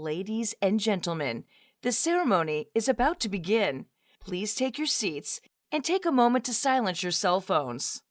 Ladies and gentlemen, the ceremony is about to begin. Please take your seats and take a moment to silence your cell phones.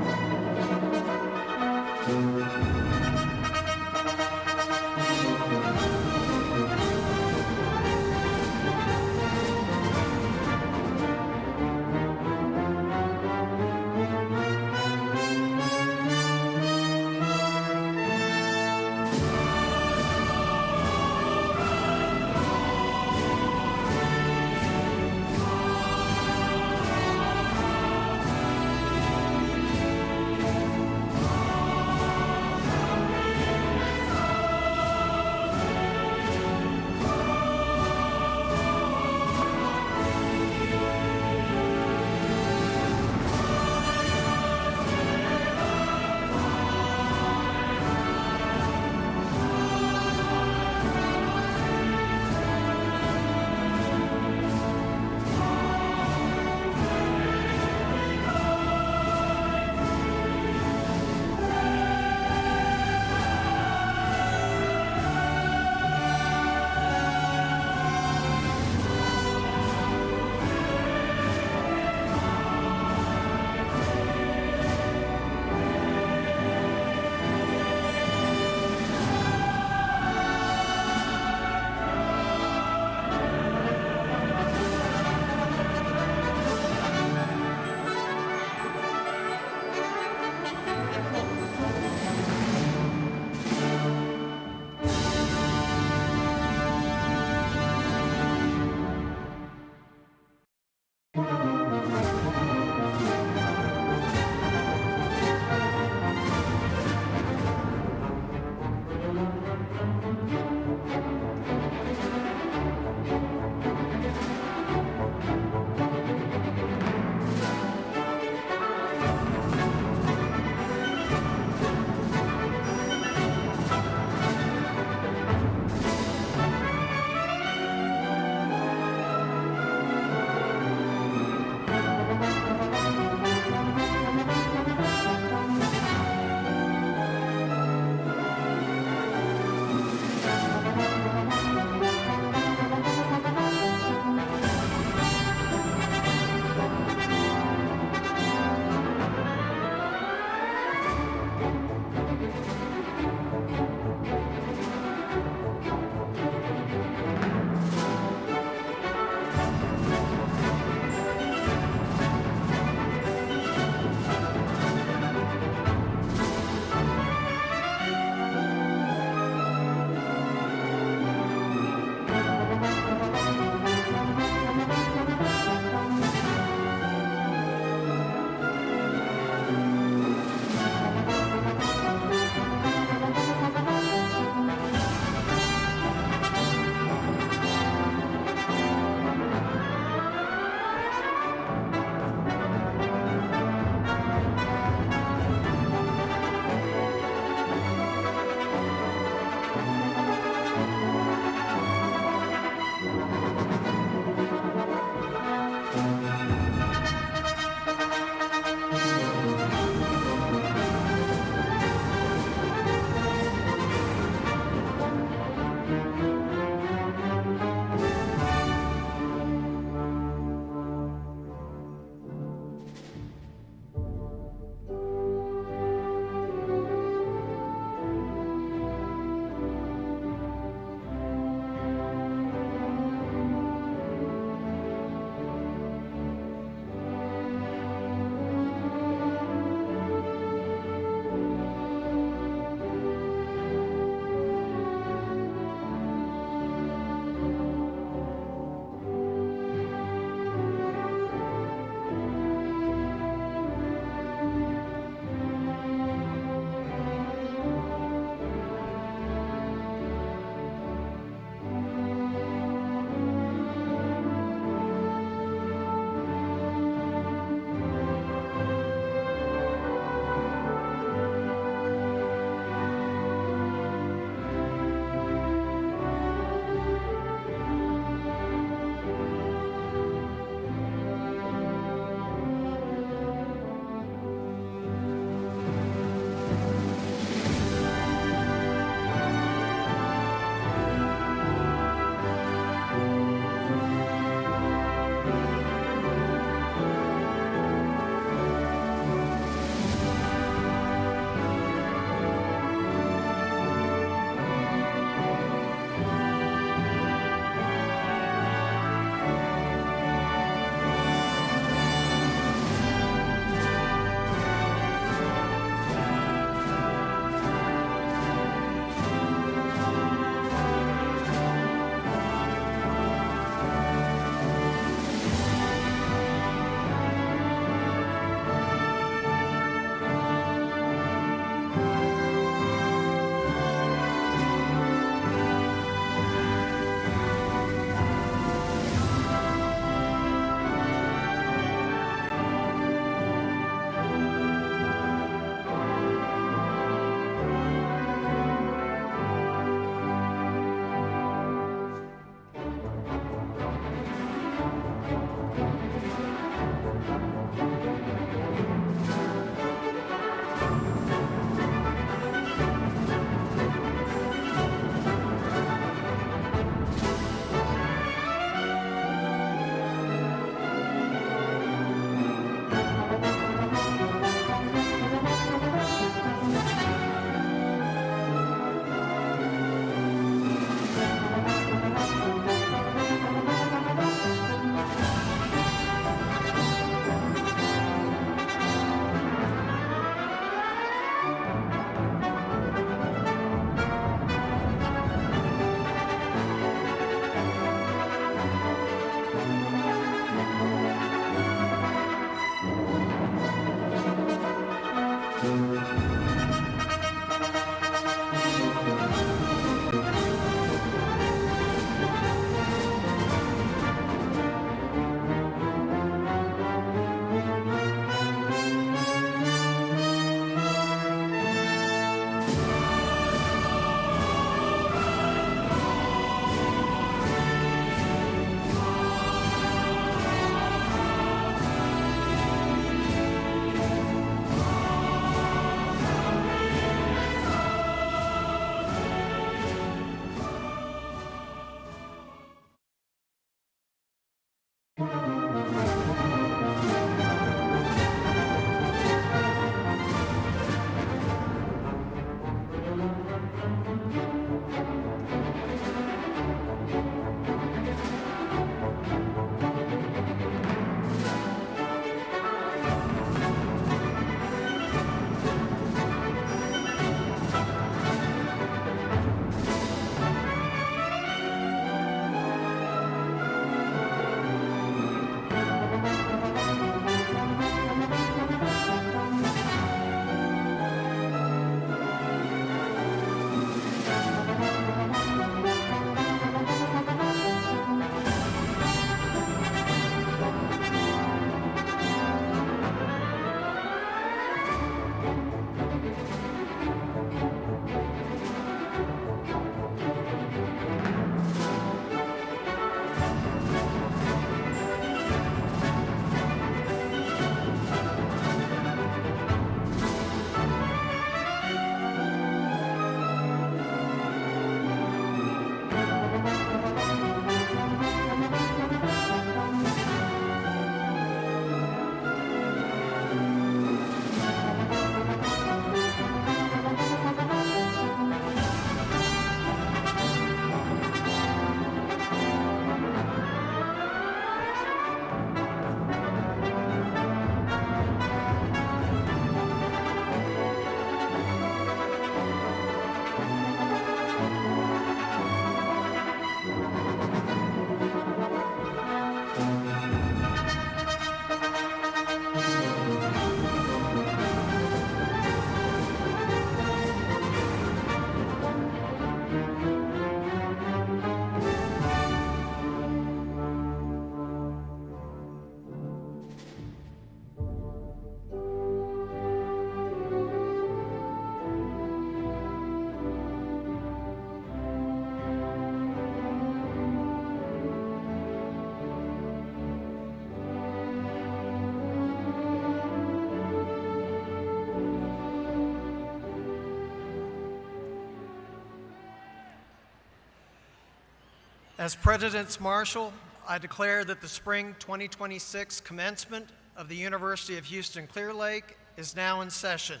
As President's Marshal, I declare that the Spring 2026 Commencement of the University of Houston Clear Lake is now in session.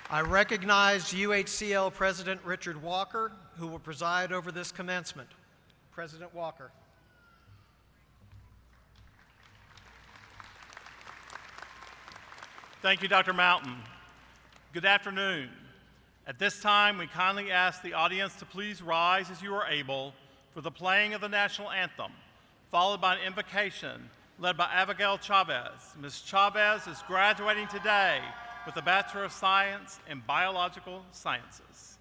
I recognize UHCL President Richard Walker, who will preside over this commencement. President Walker. Thank you, Dr. Mountain. Good afternoon. At this time, we kindly ask the audience to please rise as you are able for the playing of the national anthem, followed by an invocation led by Abigail Chavez. Ms. Chavez is graduating today with a Bachelor of Science in Biological Sciences.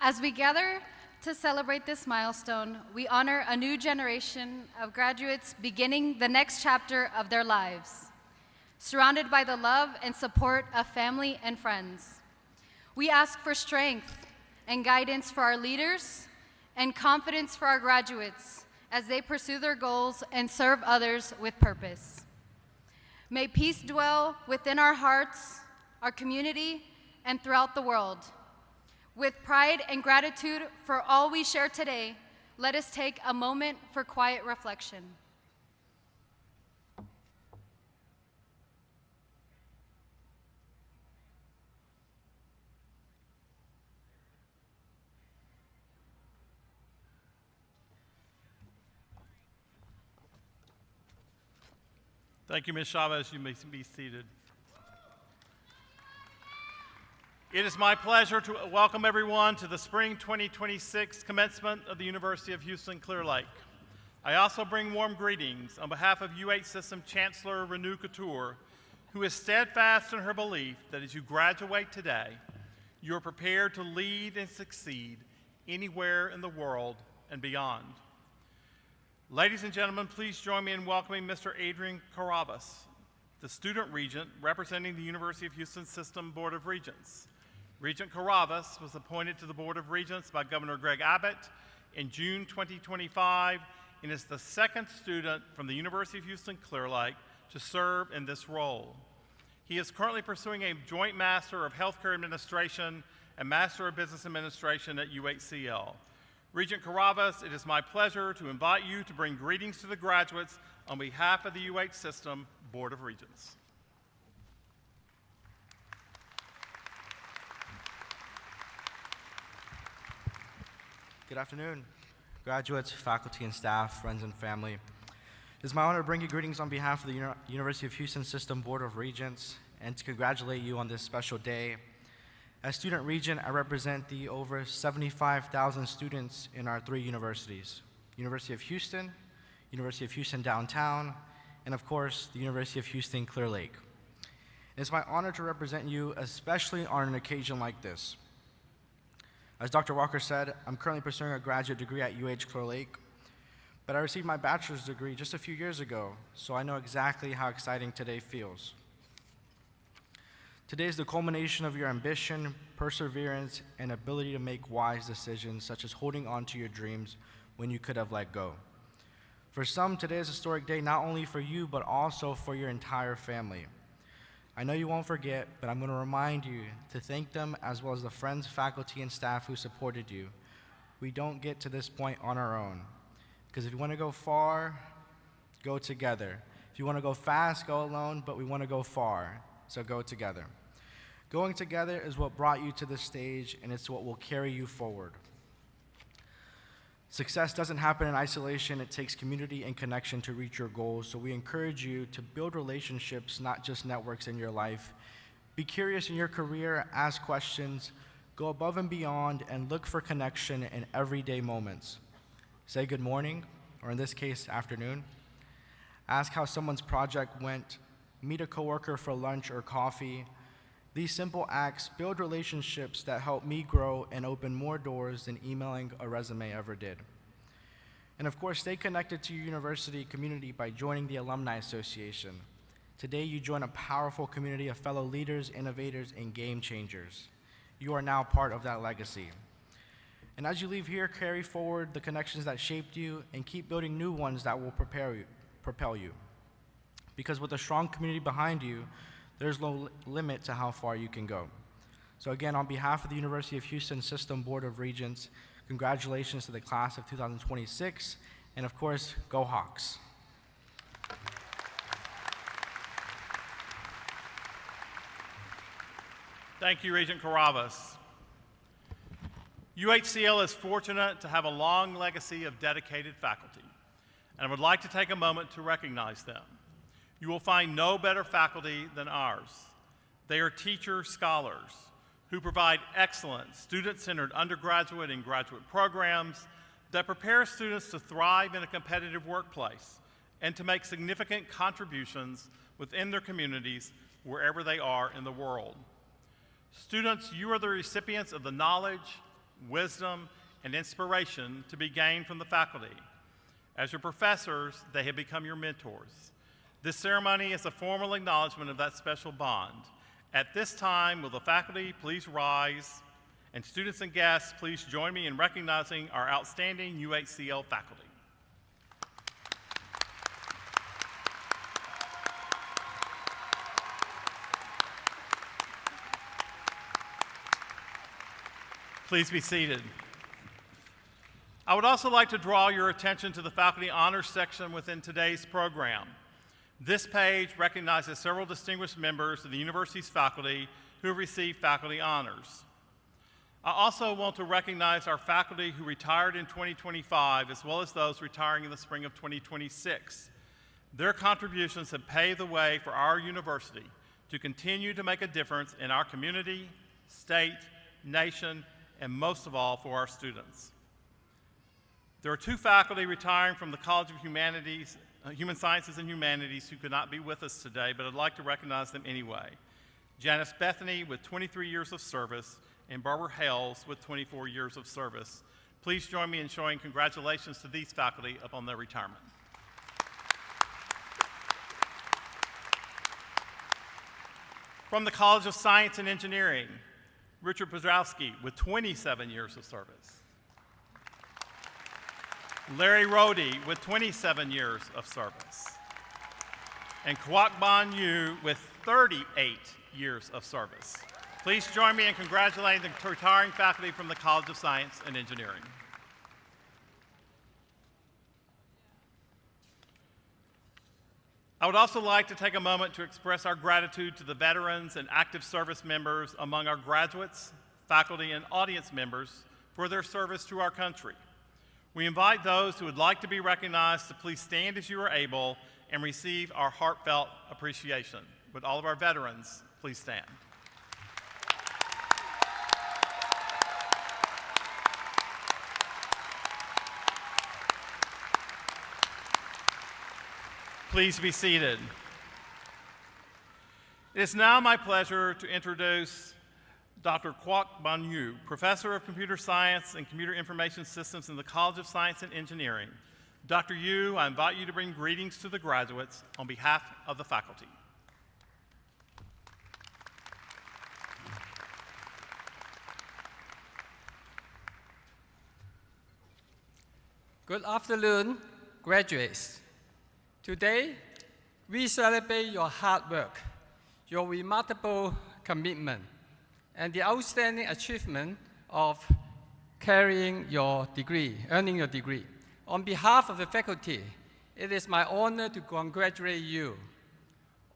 As we gather to celebrate this milestone, we honor a new generation of graduates beginning the next chapter of their lives, surrounded by the love and support of family and friends. We ask for strength and guidance for our leaders and confidence for our graduates as they pursue their goals and serve others with purpose. May peace dwell within our hearts, our community, and throughout the world. With pride and gratitude for all we share today, let us take a moment for quiet reflection. Thank you, Ms. Chavez. You may be seated. It is my pleasure to welcome everyone to the Spring 2026 Commencement of the University of Houston Clear Lake. I also bring warm greetings on behalf of UH System Chancellor Renu Couture, who is steadfast in her belief that as you graduate today, you are prepared to lead and succeed anywhere in the world and beyond. Ladies and gentlemen, please join me in welcoming Mr. Adrian Caravas, the Student Regent representing the University of Houston System Board of Regents. Regent Caravas was appointed to the Board of Regents by Governor Greg Abbott in June 2025 and is the second student from the University of Houston Clear Lake to serve in this role. He is currently pursuing a joint Master of Healthcare Administration and Master of Business Administration at UHCL. Regent Caravas, it is my pleasure to invite you to bring greetings to the graduates on behalf of the UH System Board of Regents. Good afternoon, graduates, faculty and staff, friends and family. It is my honor to bring you greetings on behalf of the University of Houston System Board of Regents and to congratulate you on this special day. As Student Regent, I represent the over 75,000 students in our three universities, University of Houston Downtown, and of course, the University of Houston Clear Lake. It's my honor to represent you, especially on an occasion like this. As Dr. Walker said, I'm currently pursuing a graduate degree at UH Clear Lake, but I received my bachelor's degree just a few years ago, so I know exactly how exciting today feels. Today is the culmination of your ambition, perseverance, and ability to make wise decisions, such as holding on to your dreams when you could have let go. For some, today is a historic day not only for you, but also for your entire family. I know you won't forget, but I'm going to remind you to thank them as well as the friends, faculty, and staff who supported you. We don't get to this point on our own, because if you want to go far, go together. If you want to go fast, go alone, but we want to go far, so go together. Going together is what brought you to this stage, and it's what will carry you forward. Success doesn't happen in isolation. It takes community and connection to reach your goals, so we encourage you to build relationships, not just networks in your life. Be curious in your career, ask questions, go above and beyond, and look for connection in everyday moments. Say good morning, or in this case, afternoon. Ask how someone's project went. Meet a coworker for lunch or coffee. These simple acts build relationships that help me grow and open more doors than emailing a resume ever did. And of course, stay connected to your university community by joining the Alumni Association. Today, you join a powerful community of fellow leaders, innovators, and game changers. You are now part of that legacy. And as you leave here, carry forward the connections that shaped you and keep building new ones that will propel you. Because with a strong community behind you, there's no limit to how far you can go. So again, on behalf of the University of Houston System Board of Regents, congratulations to the class of 2026, and of course, go Hawks. Thank you, Regent Caravas. UHCL is fortunate to have a long legacy of dedicated faculty, and I would like to take a moment to recognize them. You will find no better faculty than ours. They are teacher scholars who provide excellent student-centered undergraduate and graduate programs that prepare students to thrive in a competitive workplace and to make significant contributions within their communities wherever they are in the world. Students, you are the recipients of the knowledge, wisdom, and inspiration to be gained from the faculty. As your professors, they have become your mentors. This ceremony is a formal acknowledgement of that special bond. At this time, will the faculty please rise, and students and guests, please join me in recognizing our outstanding UHCL faculty. Please be seated. I would also like to draw your attention to the Faculty Honors section within today's program. This page recognizes several distinguished members of the university's faculty who have received faculty honors. I also want to recognize our faculty who retired in 2025, as well as those retiring in the spring of 2026. Their contributions have paved the way for our university to continue to make a difference in our community, state, nation, and most of all, for our students. There are two faculty retiring from the College of Humanities, Human Sciences and Humanities who could not be with us today, but I'd like to recognize them anyway. Janice Bethany with 23 years of service and Barbara Hales with 24 years of service. Please join me in showing congratulations to these faculty upon their retirement. From the College of Science and Engineering, Richard Pozdrawski with 27 years of service. Larry Rohde with 27 years of service. And Kwok Ban Yu with 38 years of service. Please join me in congratulating the retiring faculty from the College of Science and Engineering. I would also like to take a moment to express our gratitude to the veterans and active service members among our graduates, faculty, and audience members for their service to our country. We invite those who would like to be recognized to please stand as you are able and receive our heartfelt appreciation. Would all of our veterans please stand? Please be seated. It is now my pleasure to introduce Dr. Kwok Ban Yu, Professor of Computer Science and Computer Information Systems in the College of Science and Engineering. Dr. Yu, I invite you to bring greetings to the graduates on behalf of the faculty. Good afternoon, graduates. Today, we celebrate your hard work, your remarkable commitment, and the outstanding achievement of earning your degree. On behalf of the faculty, it is my honor to congratulate you.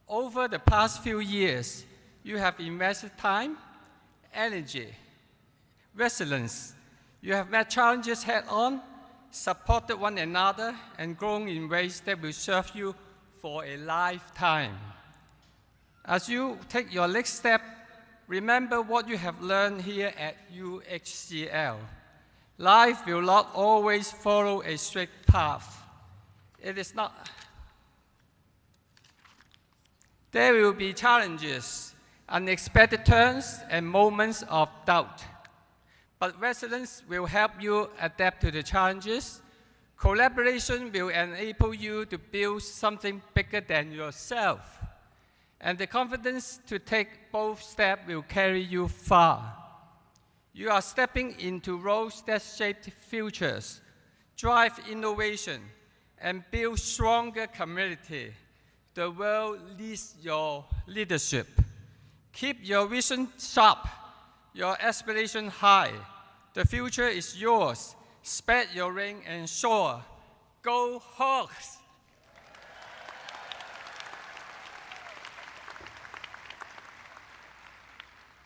Over the past few years, you have invested time, energy, resilience. You have met challenges head-on, supported one another, and grown in ways that will serve you for a lifetime. As you take your next step, remember what you have learned here at UHCL. Life will not always follow a straight path. There will be challenges, unexpected turns, and moments of doubt. But resilience will help you adapt to the challenges. Collaboration will enable you to build something bigger than yourself. And the confidence to take both steps will carry you far. You are stepping into roles that shape futures, drive innovation, and build stronger community. The world needs your leadership. Keep your vision sharp, your aspiration high. The future is yours. Spread your ring and soar. Go Hawks!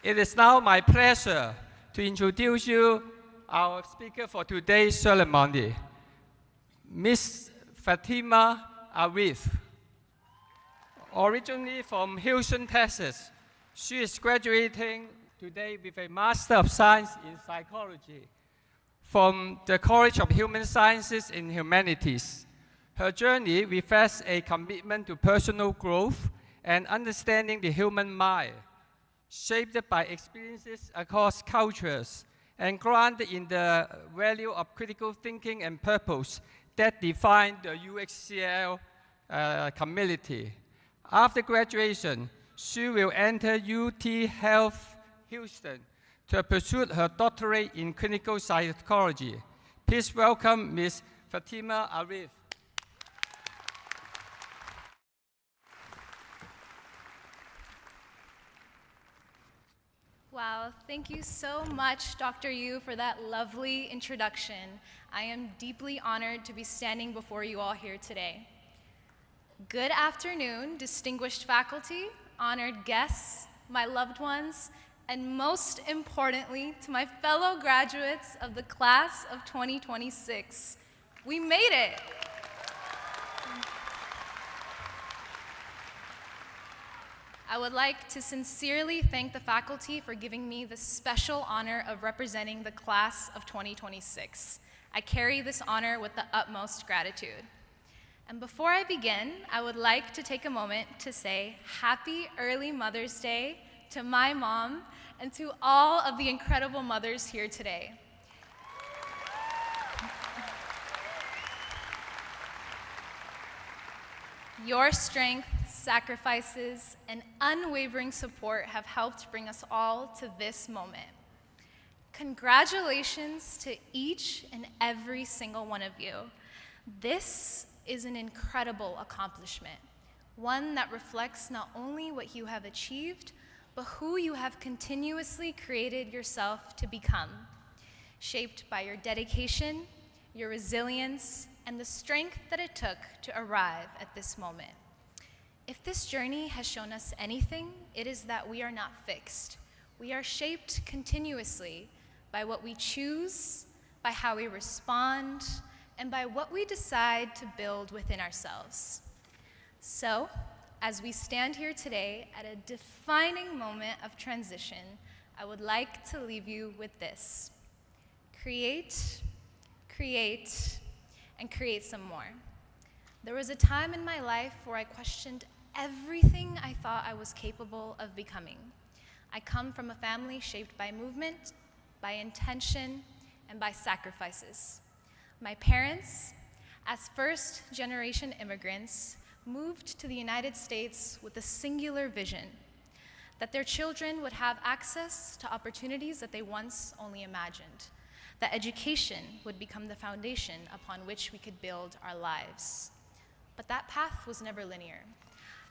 It is now my pleasure to introduce you our speaker for today's ceremony, Ms. Fatima Arif. Originally from Houston, Texas, she is graduating today with a Master of Science in Psychology from the College of Human Sciences in Humanities. Her journey reflects a commitment to personal growth and understanding the human mind, shaped by experiences across cultures and grounded in the value of critical thinking and purpose that define the UHCL community. After graduation, she will enter UT Health Houston to pursue her doctorate in clinical psychology. Please welcome Ms. Fatima Arif. Wow, thank you so much, Dr. Yu, for that lovely introduction. I am deeply honored to be standing before you all here today. Good afternoon, distinguished faculty, honored guests, my loved ones, and most importantly, to my fellow graduates of the class of 2026. We made it. I would like to sincerely thank the faculty for giving me the special honor of representing the class of 2026. I carry this honor with the utmost gratitude. And before I begin, I would like to take a moment to say happy early Mother's Day to my mom and to all of the incredible mothers here today. Your strength, sacrifices, and unwavering support have helped bring us all to this moment. Congratulations to each and every single one of you. This is an incredible accomplishment, one that reflects not only what you have achieved, but who you have continuously created yourself to become, shaped by your dedication, your resilience, and the strength that it took to arrive at this moment. If this journey has shown us anything, it is that we are not fixed. We are shaped continuously by what we choose, by how we respond, and by what we decide to build within ourselves. So, as we stand here today at a defining moment of transition, I would like to leave you with this. Create, create, and create some more. There was a time in my life where I questioned everything I thought I was capable of becoming. I come from a family shaped by movement, by intention, and by sacrifices. My parents, as first-generation immigrants, moved to the United States with a singular vision, that their children would have access to opportunities that they once only imagined, that education would become the foundation upon which we could build our lives. But that path was never linear.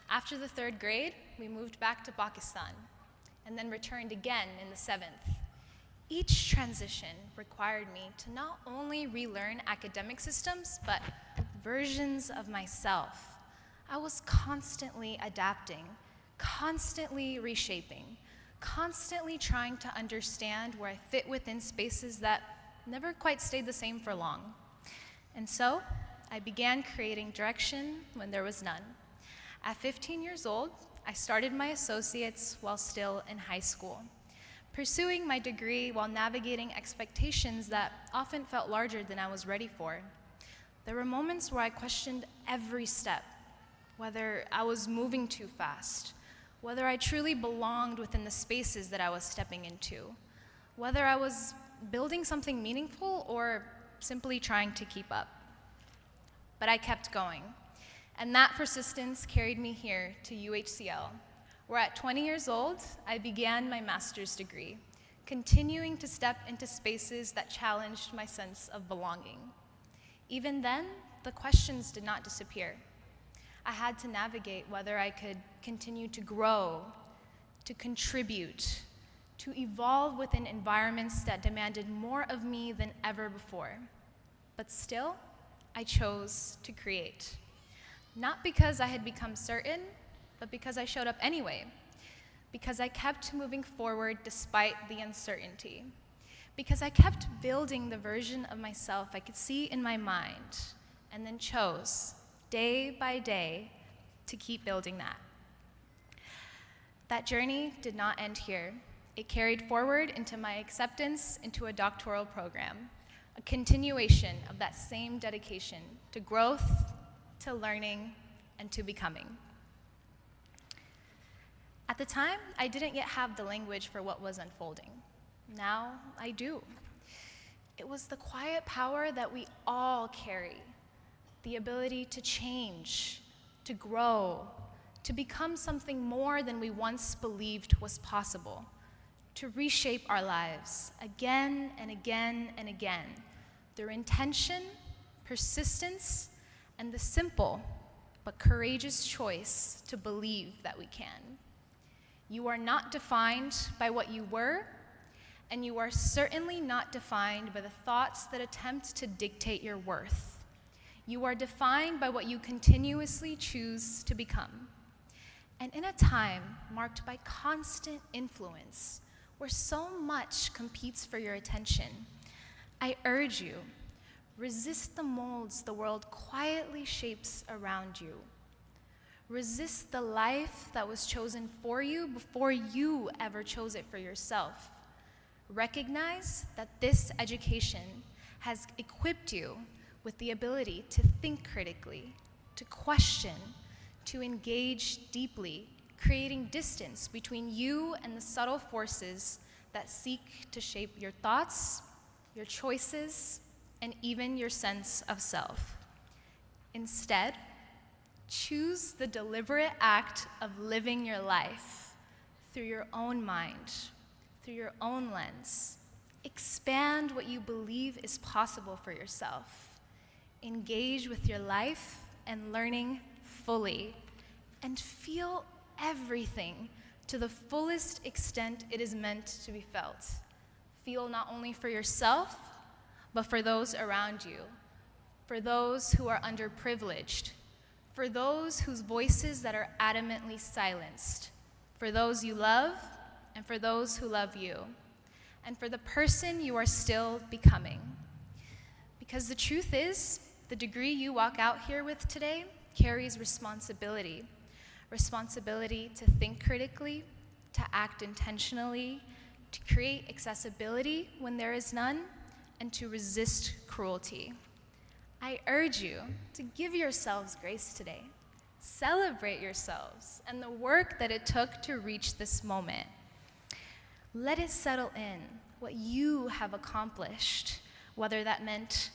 After the 3rd grade, we moved back to Pakistan and then returned again in the 7th. Each transition required me to not only relearn academic systems, but versions of myself. I was constantly adapting, constantly reshaping, constantly trying to understand where I fit within spaces that never quite stayed the same for long. And so, I began creating direction when there was none. At 15 years old, I started my associates while still in high school, pursuing my degree while navigating expectations that often felt larger than I was ready for. There were moments where I questioned every step, whether I was moving too fast, whether I truly belonged within the spaces that I was stepping into, whether I was building something meaningful or simply trying to keep up. But I kept going, and that persistence carried me here to UHCL, where at 20 years old, I began my master's degree, continuing to step into spaces that challenged my sense of belonging. Even then, the questions did not disappear. I had to navigate whether I could continue to grow, to contribute, to evolve within environments that demanded more of me than ever before. But still, I chose to create. Not because I had become certain, but because I showed up anyway. Because I kept moving forward despite the uncertainty. Because I kept building the version of myself I could see in my mind, and then chose, day by day, to keep building that. That journey did not end here. It carried forward into my acceptance into a doctoral program, a continuation of that same dedication to growth, to learning, and to becoming. At the time, I didn't yet have the language for what was unfolding. Now I do. It was the quiet power that we all carry, the ability to change, to grow, to become something more than we once believed was possible, to reshape our lives again and again and again through intention, persistence, and the simple but courageous choice to believe that we can. You are not defined by what you were, and you are certainly not defined by the thoughts that attempt to dictate your worth. You are defined by what you continuously choose to become. And in a time marked by constant influence, where so much competes for your attention, I urge you, resist the molds the world quietly shapes around you. Resist the life that was chosen for you before you ever chose it for yourself. Recognize that this education has equipped you with the ability to think critically, to question, to engage deeply, creating distance between you and the subtle forces that seek to shape your thoughts, your choices, and even your sense of self. Instead, choose the deliberate act of living your life through your own mind, through your own lens. Expand what you believe is possible for yourself. Engage with your life and learning fully, and feel everything to the fullest extent it is meant to be felt. Feel not only for yourself, but for those around you, for those who are underprivileged, for those whose voices that are adamantly silenced, for those you love, and for those who love you, and for the person you are still becoming. Because the truth is, the degree you walk out here with today carries responsibility. Responsibility to think critically, to act intentionally, to create accessibility when there is none, and to resist cruelty. I urge you to give yourselves grace today. Celebrate yourselves and the work that it took to reach this moment. Let it settle in what you have accomplished, whether that meant,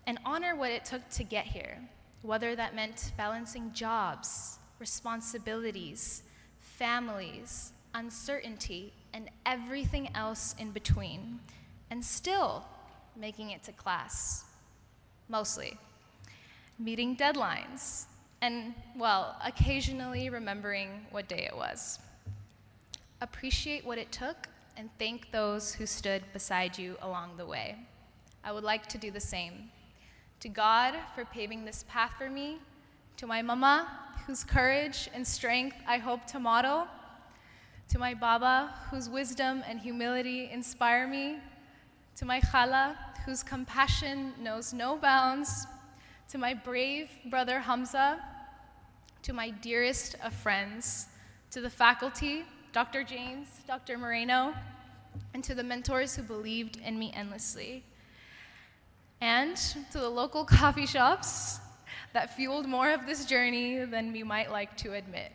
and honor what it took to get here, whether that meant balancing jobs, responsibilities, families, uncertainty, and everything else in between, and still making it to class. Mostly. Meeting deadlines. And, well, occasionally remembering what day it was. Appreciate what it took and thank those who stood beside you along the way. I would like to do the same. To God for paving this path for me, to my mama, whose courage and strength I hope to model, to my baba, whose wisdom and humility inspire me, to my khala, whose compassion knows no bounds, to my brave brother Hamza, to my dearest of friends, to the faculty, Dr. James, Dr. Moreno, and to the mentors who believed in me endlessly, and to the local coffee shops that fueled more of this journey than we might like to admit.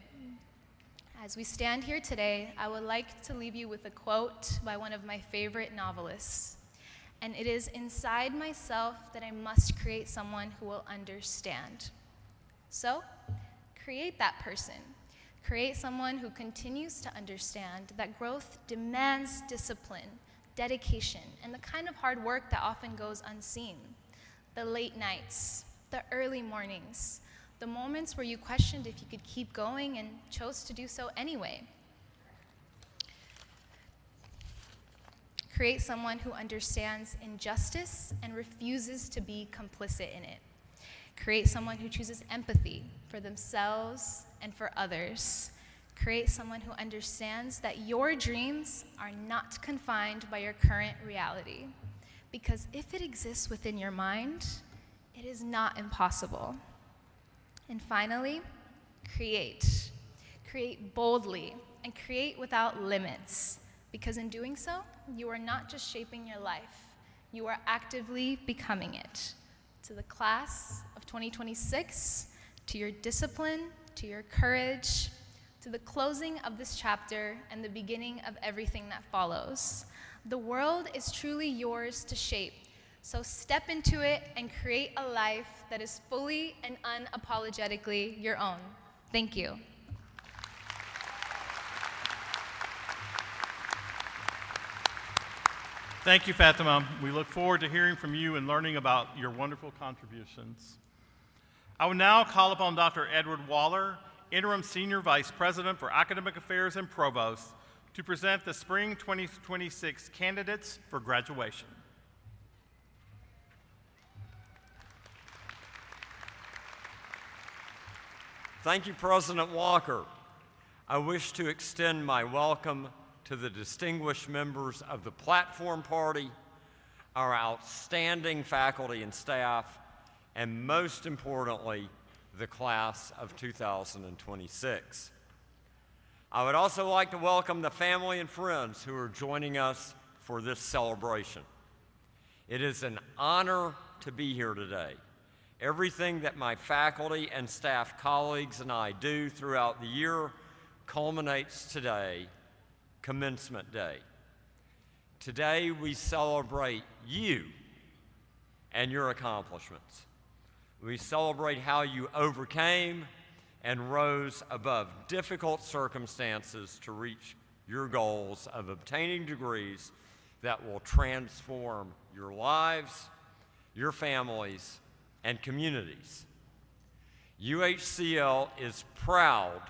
As we stand here today, I would like to leave you with a quote by one of my favorite novelists. And it is inside myself that I must create someone who will understand. So, create that person. Create someone who continues to understand that growth demands discipline, dedication, and the kind of hard work that often goes unseen. The late nights, the early mornings, the moments where you questioned if you could keep going and chose to do so anyway. Create someone who understands injustice and refuses to be complicit in it. Create someone who chooses empathy for themselves and for others. Create someone who understands that your dreams are not confined by your current reality. Because if it exists within your mind, it is not impossible. And finally, create. Create boldly and create without limits. Because in doing so, you are not just shaping your life, you are actively becoming it. To the class of 2026, to your discipline, to your courage, to the closing of this chapter and the beginning of everything that follows. The world is truly yours to shape, so step into it and create a life that is fully and unapologetically your own. Thank you. Thank you, Fatima. We look forward to hearing from you and learning about your wonderful contributions. I will now call upon Dr. Edward Waller, Interim Senior Vice President for Academic Affairs and Provost, to present the Spring 2026 candidates for graduation. Thank you, President Walker. I wish to extend my welcome to the distinguished members of the Platform Party, our outstanding faculty and staff, and most importantly, the class of 2026. I would also like to welcome the family and friends who are joining us for this celebration. It is an honor to be here today. Everything that my faculty and staff colleagues and I do throughout the year culminates today, Commencement Day. Today we celebrate you and your accomplishments. We celebrate how you overcame and rose above difficult circumstances to reach your goals of obtaining degrees that will transform your lives, your families, and communities. UHCL is proud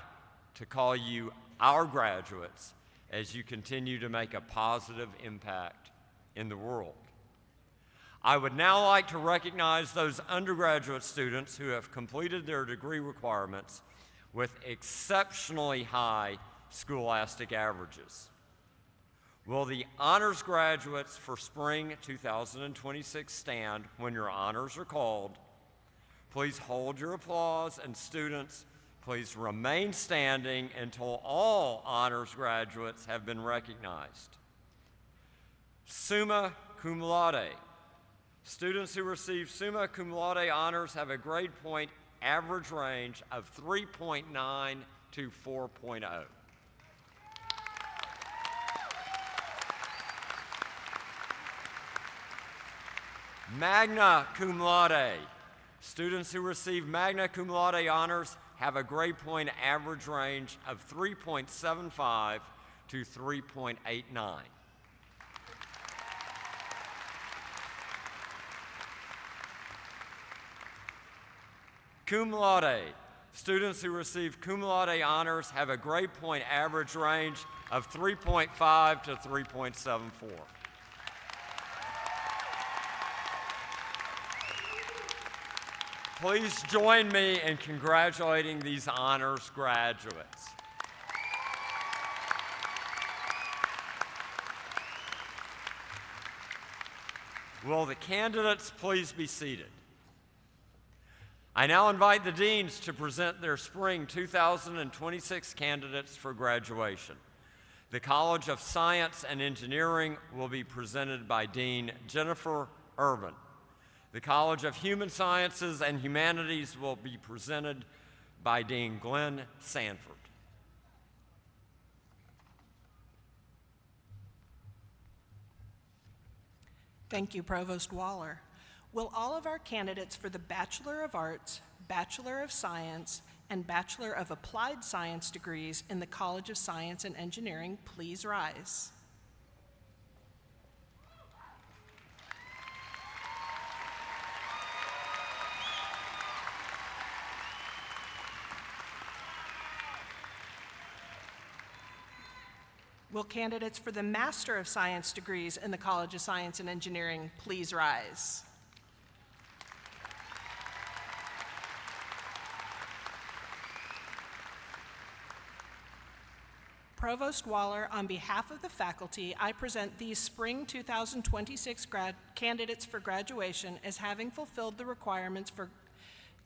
to call you our graduates as you continue to make a positive impact in the world. I would now like to recognize those undergraduate students who have completed their degree requirements with exceptionally high scholastic averages. Will the honors graduates for spring 2026 stand when your honors are called? Please hold your applause, and students, please remain standing until all honors graduates have been recognized. Summa cum laude. Students who receive summa cum laude honors have a grade point average range of 3.9 to 4.0. Magna cum laude. Students who receive magna cum laude honors have a grade point average range of 3.75 to 3.89. Cum laude. Students who receive cum laude honors have a grade point average range of 3.5 to 3.74. Please join me in congratulating these honors graduates. Will the candidates please be seated? I now invite the deans to present their spring 2026 candidates for graduation. The College of Science and Engineering will be presented by Dean Jennifer Irvin. The College of Human Sciences and Humanities will be presented by Dean Glenn Sanford. Thank you, Provost Waller. Will all of our candidates for the Bachelor of Arts, Bachelor of Science, and Bachelor of Applied Science degrees in the College of Science and Engineering please rise? Will candidates for the Master of Science degrees in the College of Science and Engineering please rise? Provost Waller, on behalf of the faculty, I present these spring 2026 candidates for graduation as having fulfilled the requirements for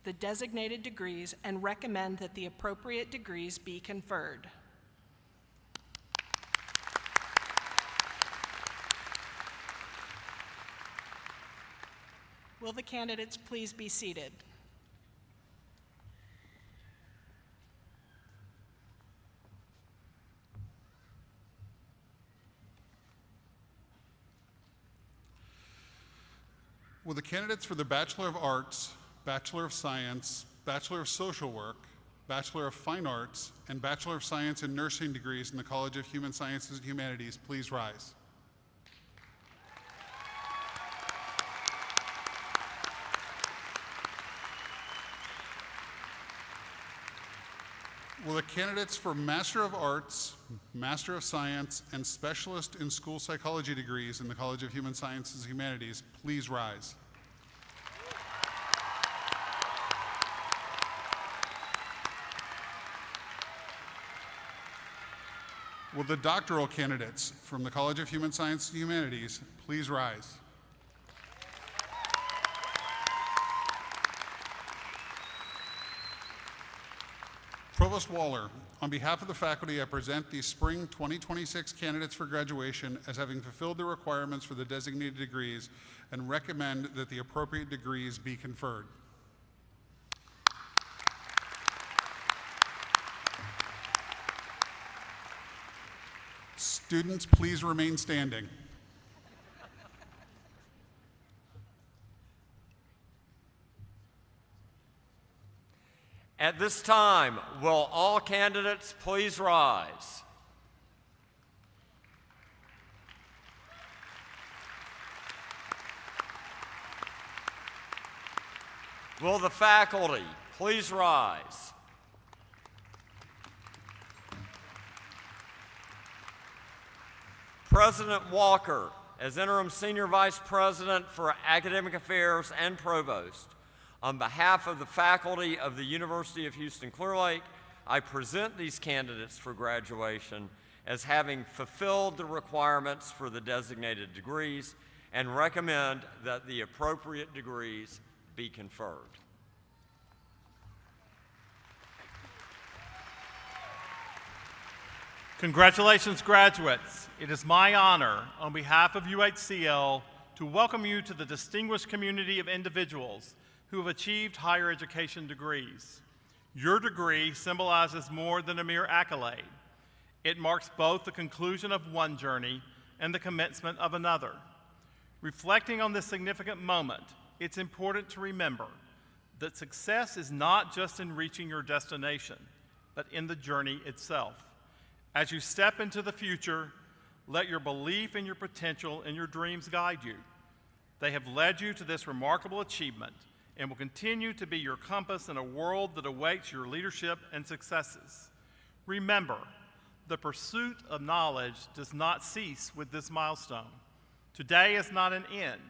the designated degrees and recommend that the appropriate degrees be conferred. Will the candidates please be seated? Will the candidates for the Bachelor of Arts, Bachelor of Science, Bachelor of Social Work, Bachelor of Fine Arts, and Bachelor of Science in Nursing degrees in the College of Human Sciences and Humanities please rise? Will the candidates for Master of Arts, Master of Science, and Specialist in School Psychology degrees in the College of Human Sciences and Humanities please rise? Will the doctoral candidates from the College of Human Sciences and Humanities please rise? Provost Waller, on behalf of the faculty, I present these spring 2026 candidates for graduation as having fulfilled the requirements for the designated degrees and recommend that the appropriate degrees be conferred. Students, please remain standing. At this time, will all candidates please rise? Will the faculty please rise? President Walker, as Interim Senior Vice President for Academic Affairs and Provost, on behalf of the faculty of the University of Houston-Clear Lake, I present these candidates for graduation as having fulfilled the requirements for the designated degrees and recommend that the appropriate degrees be conferred. Congratulations, graduates. It is my honor, on behalf of UHCL, to welcome you to the distinguished community of individuals who have achieved higher education degrees. Your degree symbolizes more than a mere accolade. It marks both the conclusion of one journey and the commencement of another. Reflecting on this significant moment, it's important to remember that success is not just in reaching your destination, but in the journey itself. As you step into the future, let your belief in your potential and your dreams guide you. They have led you to this remarkable achievement, and will continue to be your compass in a world that awaits your leadership and successes. Remember, the pursuit of knowledge does not cease with this milestone. Today is not an end,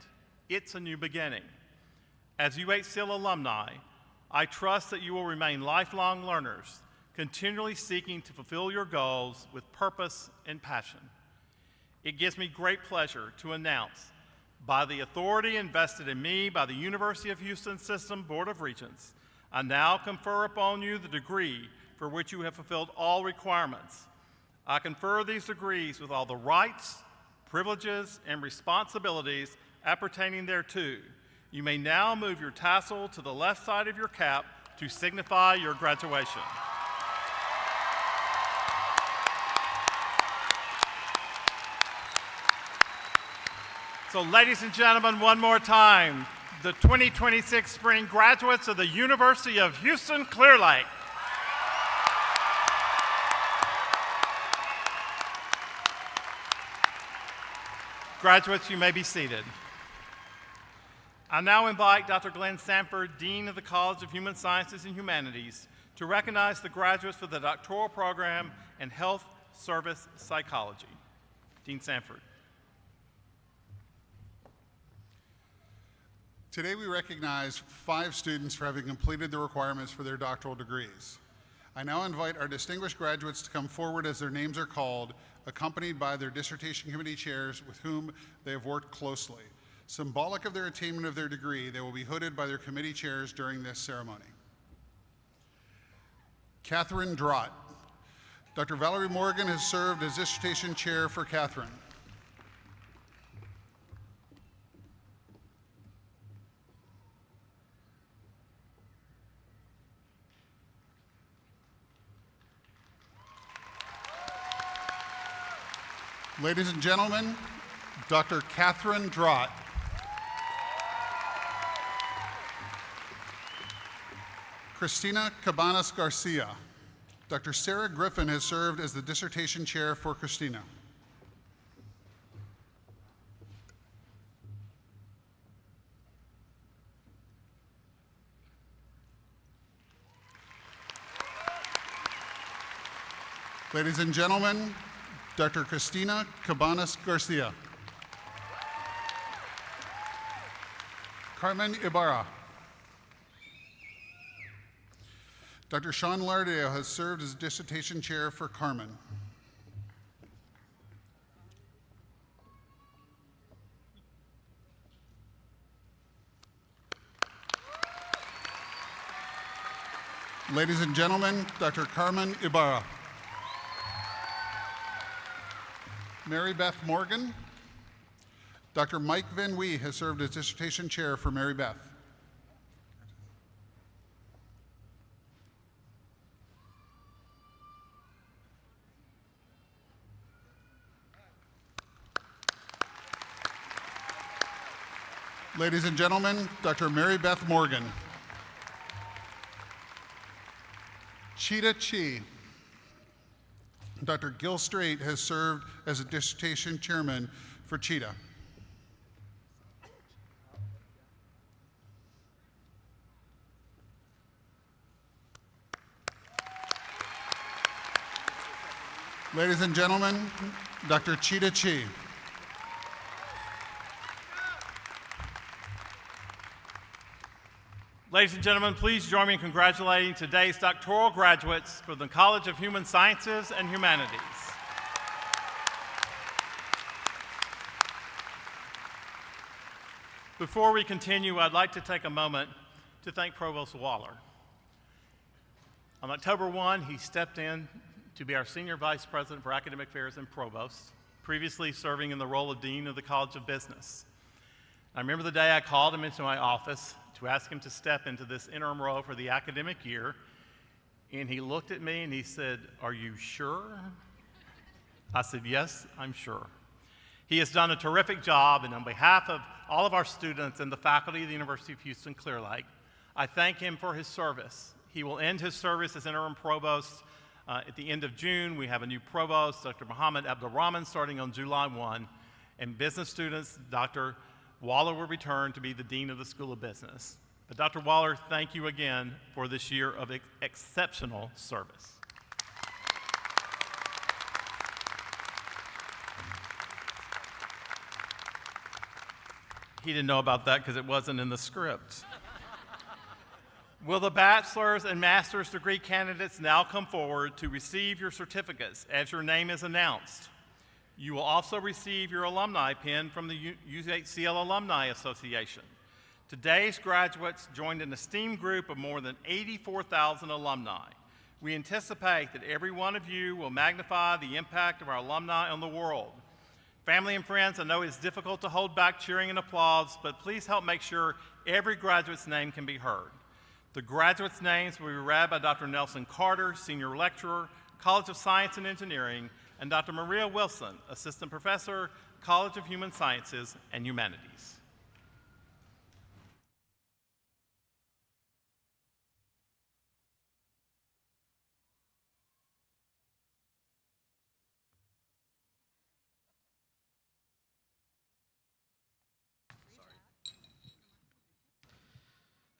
it's a new beginning. As UHCL alumni, I trust that you will remain lifelong learners, continually seeking to fulfill your goals with purpose and passion. It gives me great pleasure to announce, by the authority invested in me by the University of Houston System Board of Regents, I now confer upon you the degree for which you have fulfilled all requirements. I confer these degrees with all the rights, privileges, and responsibilities appertaining thereto. You may now move your tassel to the left side of your cap to signify your graduation. So, ladies and gentlemen, one more time, the 2026 spring graduates of the University of Houston Clear Lake. Graduates, you may be seated. I now invite Dr. Glenn Sanford, Dean of the College of Human Sciences and Humanities, to recognize the graduates for the doctoral program in Health Service Psychology. Dean Sanford. Today we recognize 5 students for having completed the requirements for their doctoral degrees. I now invite our distinguished graduates to come forward as their names are called, accompanied by their dissertation committee chairs with whom they have worked closely. Symbolic of their attainment of their degree, they will be hooded by their committee chairs during this ceremony. Catherine Drott. Dr. Valerie Morgan has served as dissertation chair for Catherine. Ladies and gentlemen, Dr. Catherine Drott. Christina Cabanas Garcia. Dr. Sarah Griffin has served as the dissertation chair for Christina. Ladies and gentlemen, Dr. Christina Cabanas Garcia. Carmen Ibarra. Dr. Sean Lardeo has served as dissertation chair for Carmen. Ladies and gentlemen, Dr. Carmen Ibarra. Mary Beth Morgan. Dr. Mike Van Wee has served as dissertation chair for Mary Beth. Ladies and gentlemen, Dr. Mary Beth Morgan. Cheetah Chi. Dr. Gil Strait has served as a dissertation chairman for Cheetah. Ladies and gentlemen, Dr. Cheetah Chi. Ladies and gentlemen, please join me in congratulating today's doctoral graduates from the College of Human Sciences and Humanities. Before we continue, I'd like to take a moment to thank Provost Waller. On October 1, he stepped in to be our Senior Vice President for Academic Affairs and Provost, previously serving in the role of Dean of the College of Business. I remember the day I called him into my office to ask him to step into this interim role for the academic year, and he looked at me and he said, "Are you sure?" I said, "Yes, I'm sure." He has done a terrific job, and on behalf of all of our students and the faculty of the University of Houston Clear Lake, I thank him for his service. He will end his service as interim provost at the end of June. We have a new provost, Dr. Muhammad Abdul-Rahman, starting on July 1, and business students, Dr. Waller will return to be the Dean of the School of Business. Dr. Waller, thank you again for this year of exceptional service. He didn't know about that because it wasn't in the script. Will the bachelor's and master's degree candidates now come forward to receive your certificates as your name is announced? You will also receive your alumni pin from the UHCL Alumni Association. Today's graduates joined an esteemed group of more than 84,000 alumni. We anticipate that every one of you will magnify the impact of our alumni on the world. Family and friends, I know it's difficult to hold back cheering and applause, but please help make sure every graduate's name can be heard. The graduates' names will be read by Dr. Nelson Carter, Senior Lecturer, College of Science and Engineering, and Dr. Maria Wilson, Assistant Professor, College of Human Sciences and Humanities.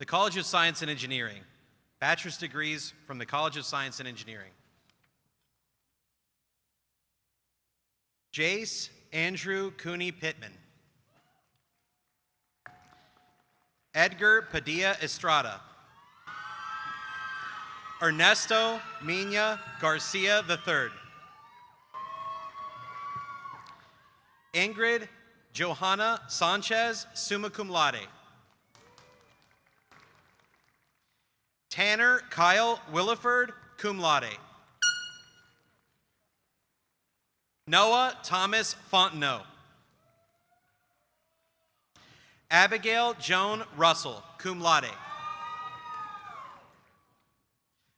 The College of Science and Engineering, bachelor's degrees from the College of Science and Engineering. Jace Andrew Cooney Pittman. Edgar Padilla Estrada. Ernesto Mina Garcia III. Ingrid Johanna Sanchez, summa cum laude. Tanner Kyle Williford, cum laude. Noah Thomas Fontenot. Abigail Joan Russell, cum laude.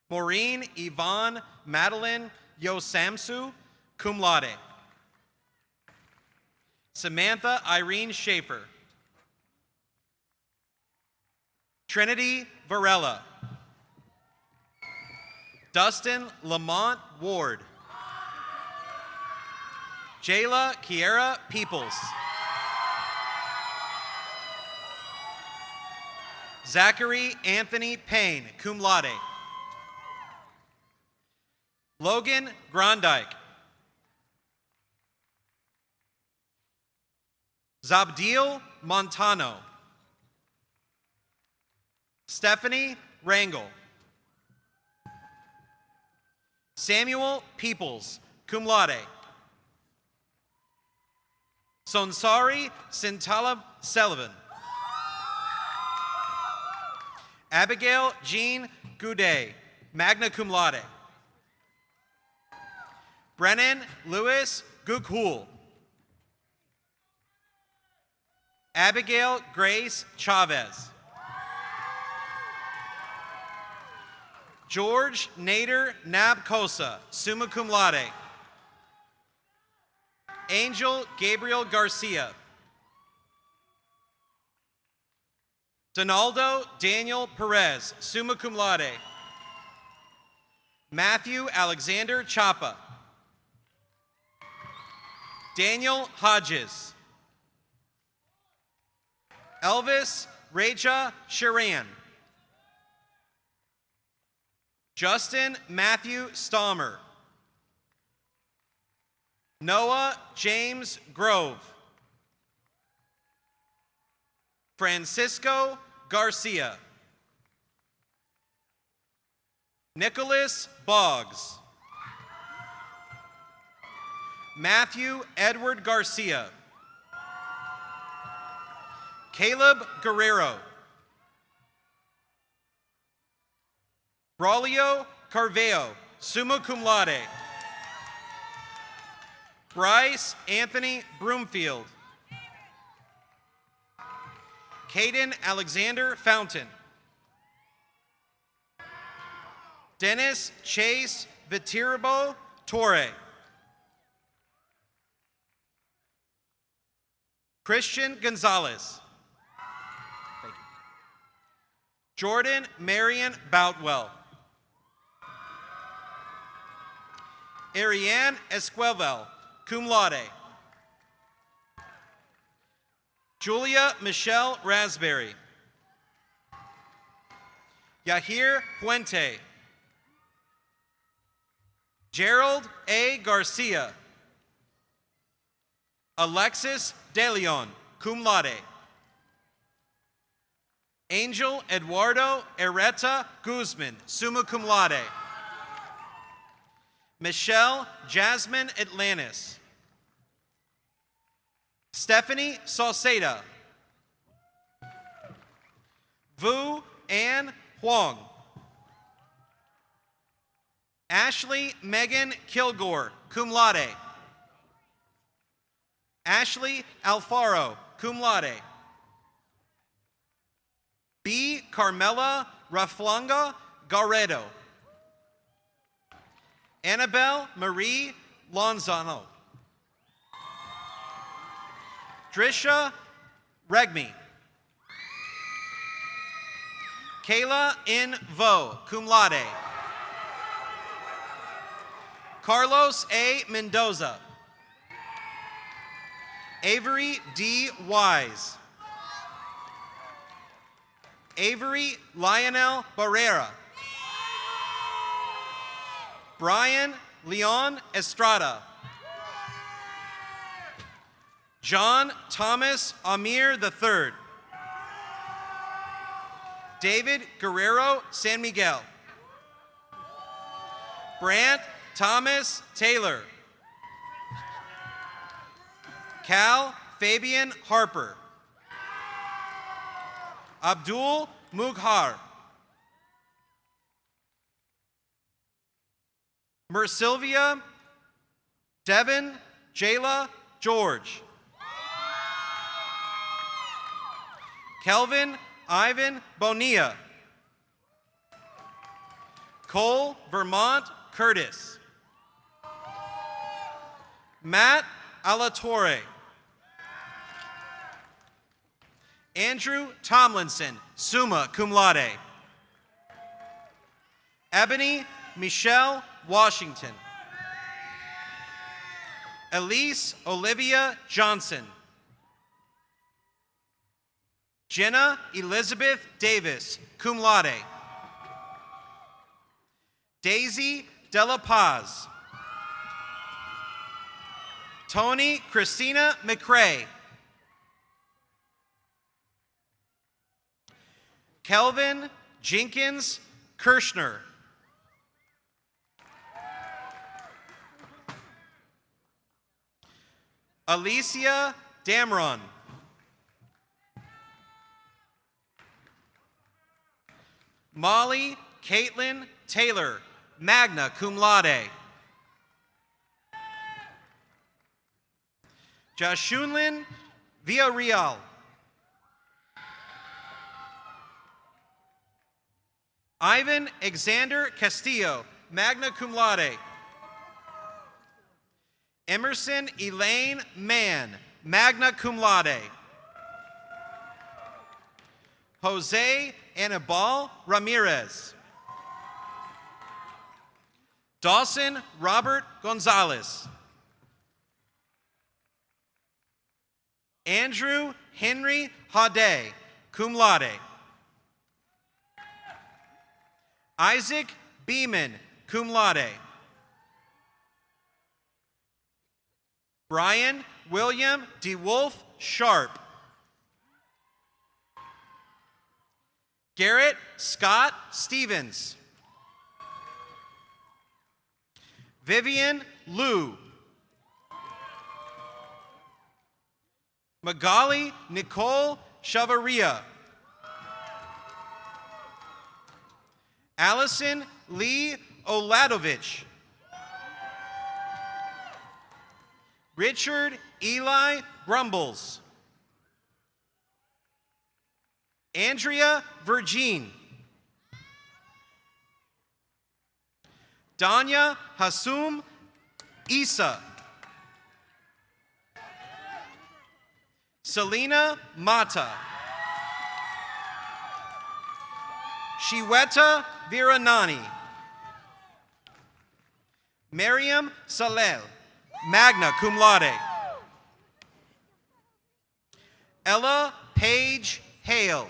Maureen Yvonne Madeline Yosamsu, cum laude. Samantha Irene Schaefer. Trinity Varela. Dustin Lamont Ward. Jayla Kiera Peoples. Zachary Anthony Payne, cum laude. Logan Grondike. Zabdiel Montano. Stephanie Rangel. Samuel Peoples, cum laude. Sonsari Sintala Sullivan. Abigail Jean Goudet, magna cum laude. Brennan Lewis Gukhul. Abigail Grace Chavez. George Nader Nabkosa, summa cum laude. Angel Gabriel Garcia. Donaldo Daniel Perez, summa cum laude. Matthew Alexander Chapa. Daniel Hodges. Elvis Reja Sharan. Justin Matthew Stalmer. Noah James Grove. Francisco Garcia. Nicholas Boggs. Matthew Edward Garcia. Caleb Guerrero. Braulio Carveo, summa cum laude. Bryce Anthony Broomfield. Caden Alexander Fountain. Dennis Chase Vitirabo Torre. Christian Gonzalez. Thank you. Jordan Marion Boutwell. Ariane Esquivel, cum laude. Julia Michelle Raspberry. Yahir Puente. Gerald A. Garcia. Alexis De Leon, cum laude. Angel Eduardo Ereta Guzman, summa cum laude. Michelle Jasmine Atlantis. Stephanie Sauceda. Vu Ann Huang. Ashley Megan Kilgore, cum laude. Ashley Alfaro, cum laude. B. Carmela Raflanga Garredo. Annabelle Marie Lonzano. Drisha Regmi. Kayla In Vo, cum laude. Carlos A. Mendoza. Avery D. Wise. Avery Lionel Barrera. Brian Leon Estrada. John Thomas Amir III. David Guerrero San Miguel. Brant Thomas Taylor. Cal Fabian Harper. Abdul Mughar. Mersilvia Devin Jayla George. Kelvin Ivan Bonilla. Cole Vermont Curtis. Matt Alatorre. Andrew Tomlinson, summa cum laude. Ebony Michelle Washington. Elise Olivia Johnson. Jenna Elizabeth Davis, cum laude. Daisy Dela Paz. Tony Christina McCrae. Kelvin Jenkins Kirschner. Alicia Damron. Molly Caitlin Taylor, magna cum laude. Jashunlin Villarreal. Ivan Alexander Castillo, magna cum laude. Emerson Elaine Mann, magna cum laude. Jose Anibal Ramirez. Dawson Robert Gonzalez. Andrew Henry Hade, cum laude. Isaac Beeman, cum laude. Brian William DeWolf Sharp. Garrett Scott Stevens. Vivian Liu. Magali Nicole Chavaria. Allison Lee Oladovich. Richard Eli Grumbles. Andrea Virgin. Danya Hasum Isa. Selena Mata. Shiweta Viranani. Miriam Salel, magna cum laude. Ella Page Hale.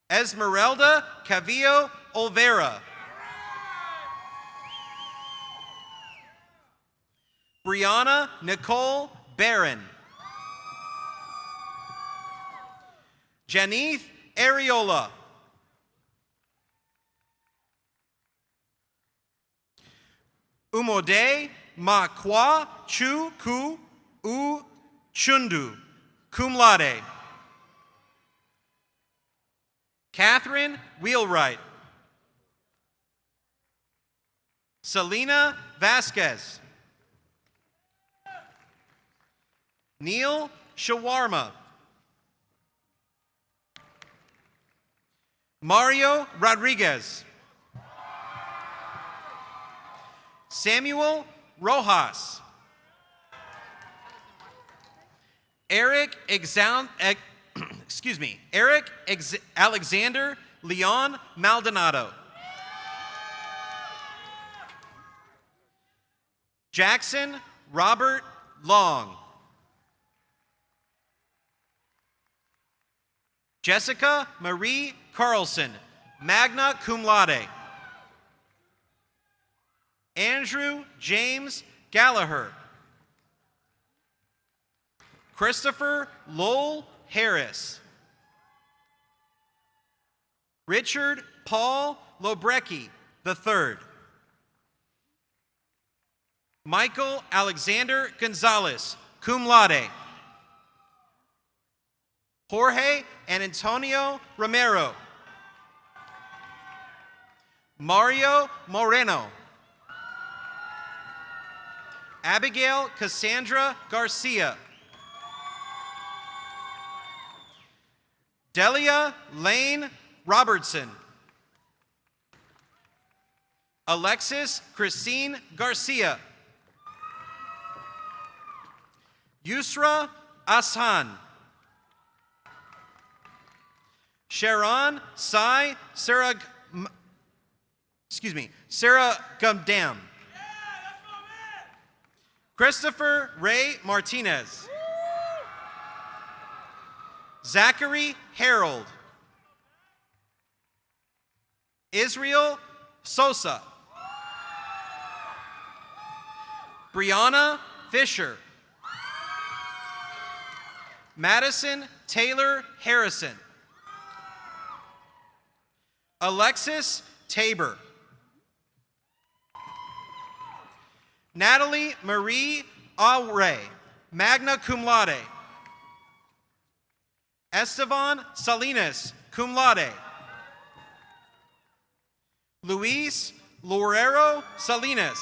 Esmeralda Cavillo Olvera. Brianna Nicole Barron. Janeth Areola. Umode Makwa Chu Ku U Chundu, cum laude. Catherine Wheelwright. Selena Vasquez. Neil Shawarma. Mario Rodriguez. Samuel Rojas. Eric Alexander Leon Maldonado. Jackson Robert Long. Jessica Marie Carlson, magna cum laude. Andrew James Gallagher. Christopher Lowell Harris. Richard Paul Lobrecki III. Michael Alexander Gonzalez, cum laude. Jorge and Antonio Romero. Mario Moreno. Abigail Cassandra Garcia. Delia Lane Robertson. Alexis Christine Garcia. Yusra Ashan. Sharon Sai Sarah Gumdam. Christopher Ray Martinez. Zachary Harold. Israel Sosa. Brianna Fisher. Madison Taylor Harrison. Alexis Tabor. Natalie Marie Aure, magna cum laude. Esteban Salinas, cum laude. Luis Lorero Salinas.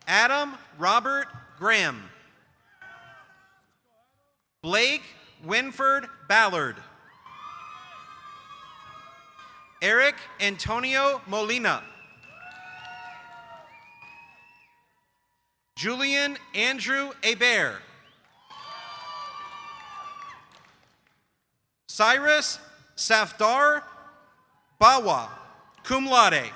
Adam Robert Graham. Blake Winford Ballard. Eric Antonio Molina. Julian Andrew Hebert. Cyrus Safdar Bawa, cum laude.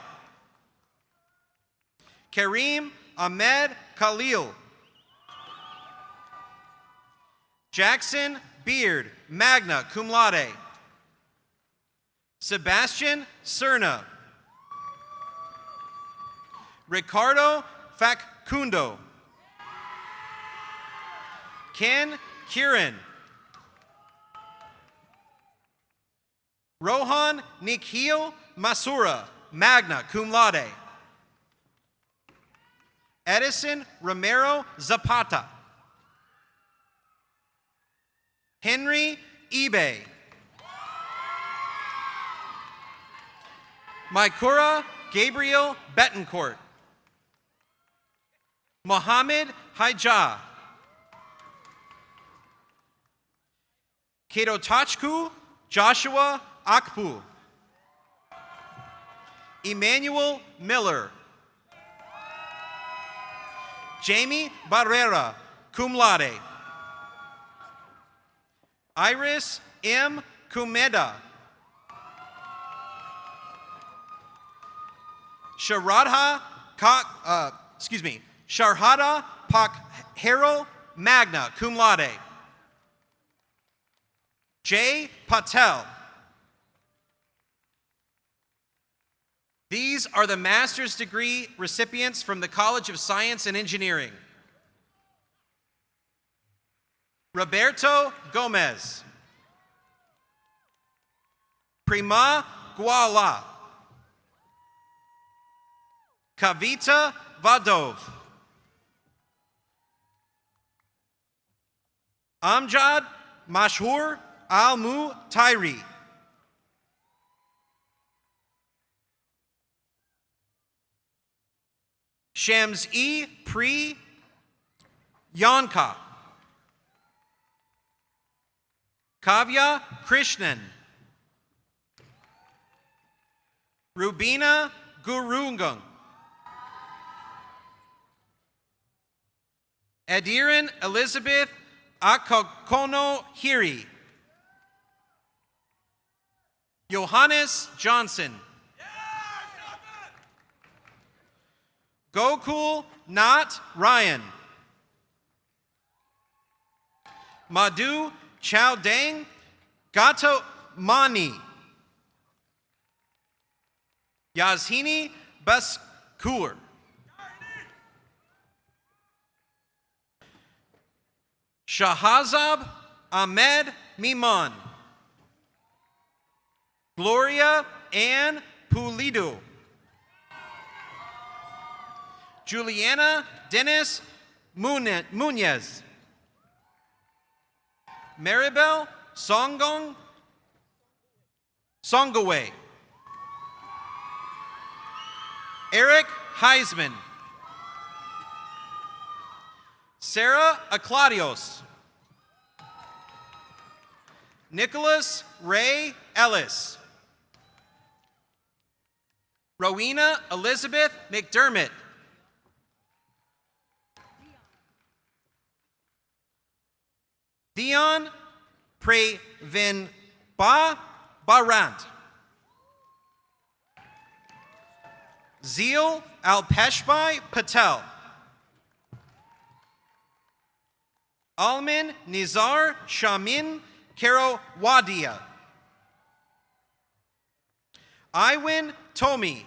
Kareem Ahmed Khalil. Jackson Beard, magna cum laude. Sebastian Cerna. Ricardo Facundo. Ken Kieran. Rohan Nikhil Masura, magna cum laude. Edison Romero Zapata. Henry Ebay. Maikura Gabriel Betancourt. Mohammed Hijah. Kedotachku Joshua Akpu. Emmanuel Miller. Jamie Barrera, cum laude. Iris M. Kumeda. Sharhada Pak Hero, magna cum laude. Jay Patel. These are the master's degree recipients from the College of Science and Engineering. Roberto Gomez. Prima Guala. Kavita Vadov. Amjad Mashhur Al-Mu Tairi. Shams-E Pri Yanka. Kavya Krishnan. Rubina Gurungung. Adiran Elizabeth Akakono Hiri. Johannes Johnson. Gokul Nat Ryan. Madhu Chowdang Gato Mani. Yazhini Baskur. Shahazab Ahmed Miman. Gloria Ann Pulido. Juliana Dennis Munez. Maribel Songaway. Eric Heisman. Sarah Acladios. Nicholas Ray Ellis. Rowena Elizabeth McDermott. Dion Previnba Barant. Zeal Alpeshbai Patel. Almin Nizar Shamin Karawadia. Iwin Tomi.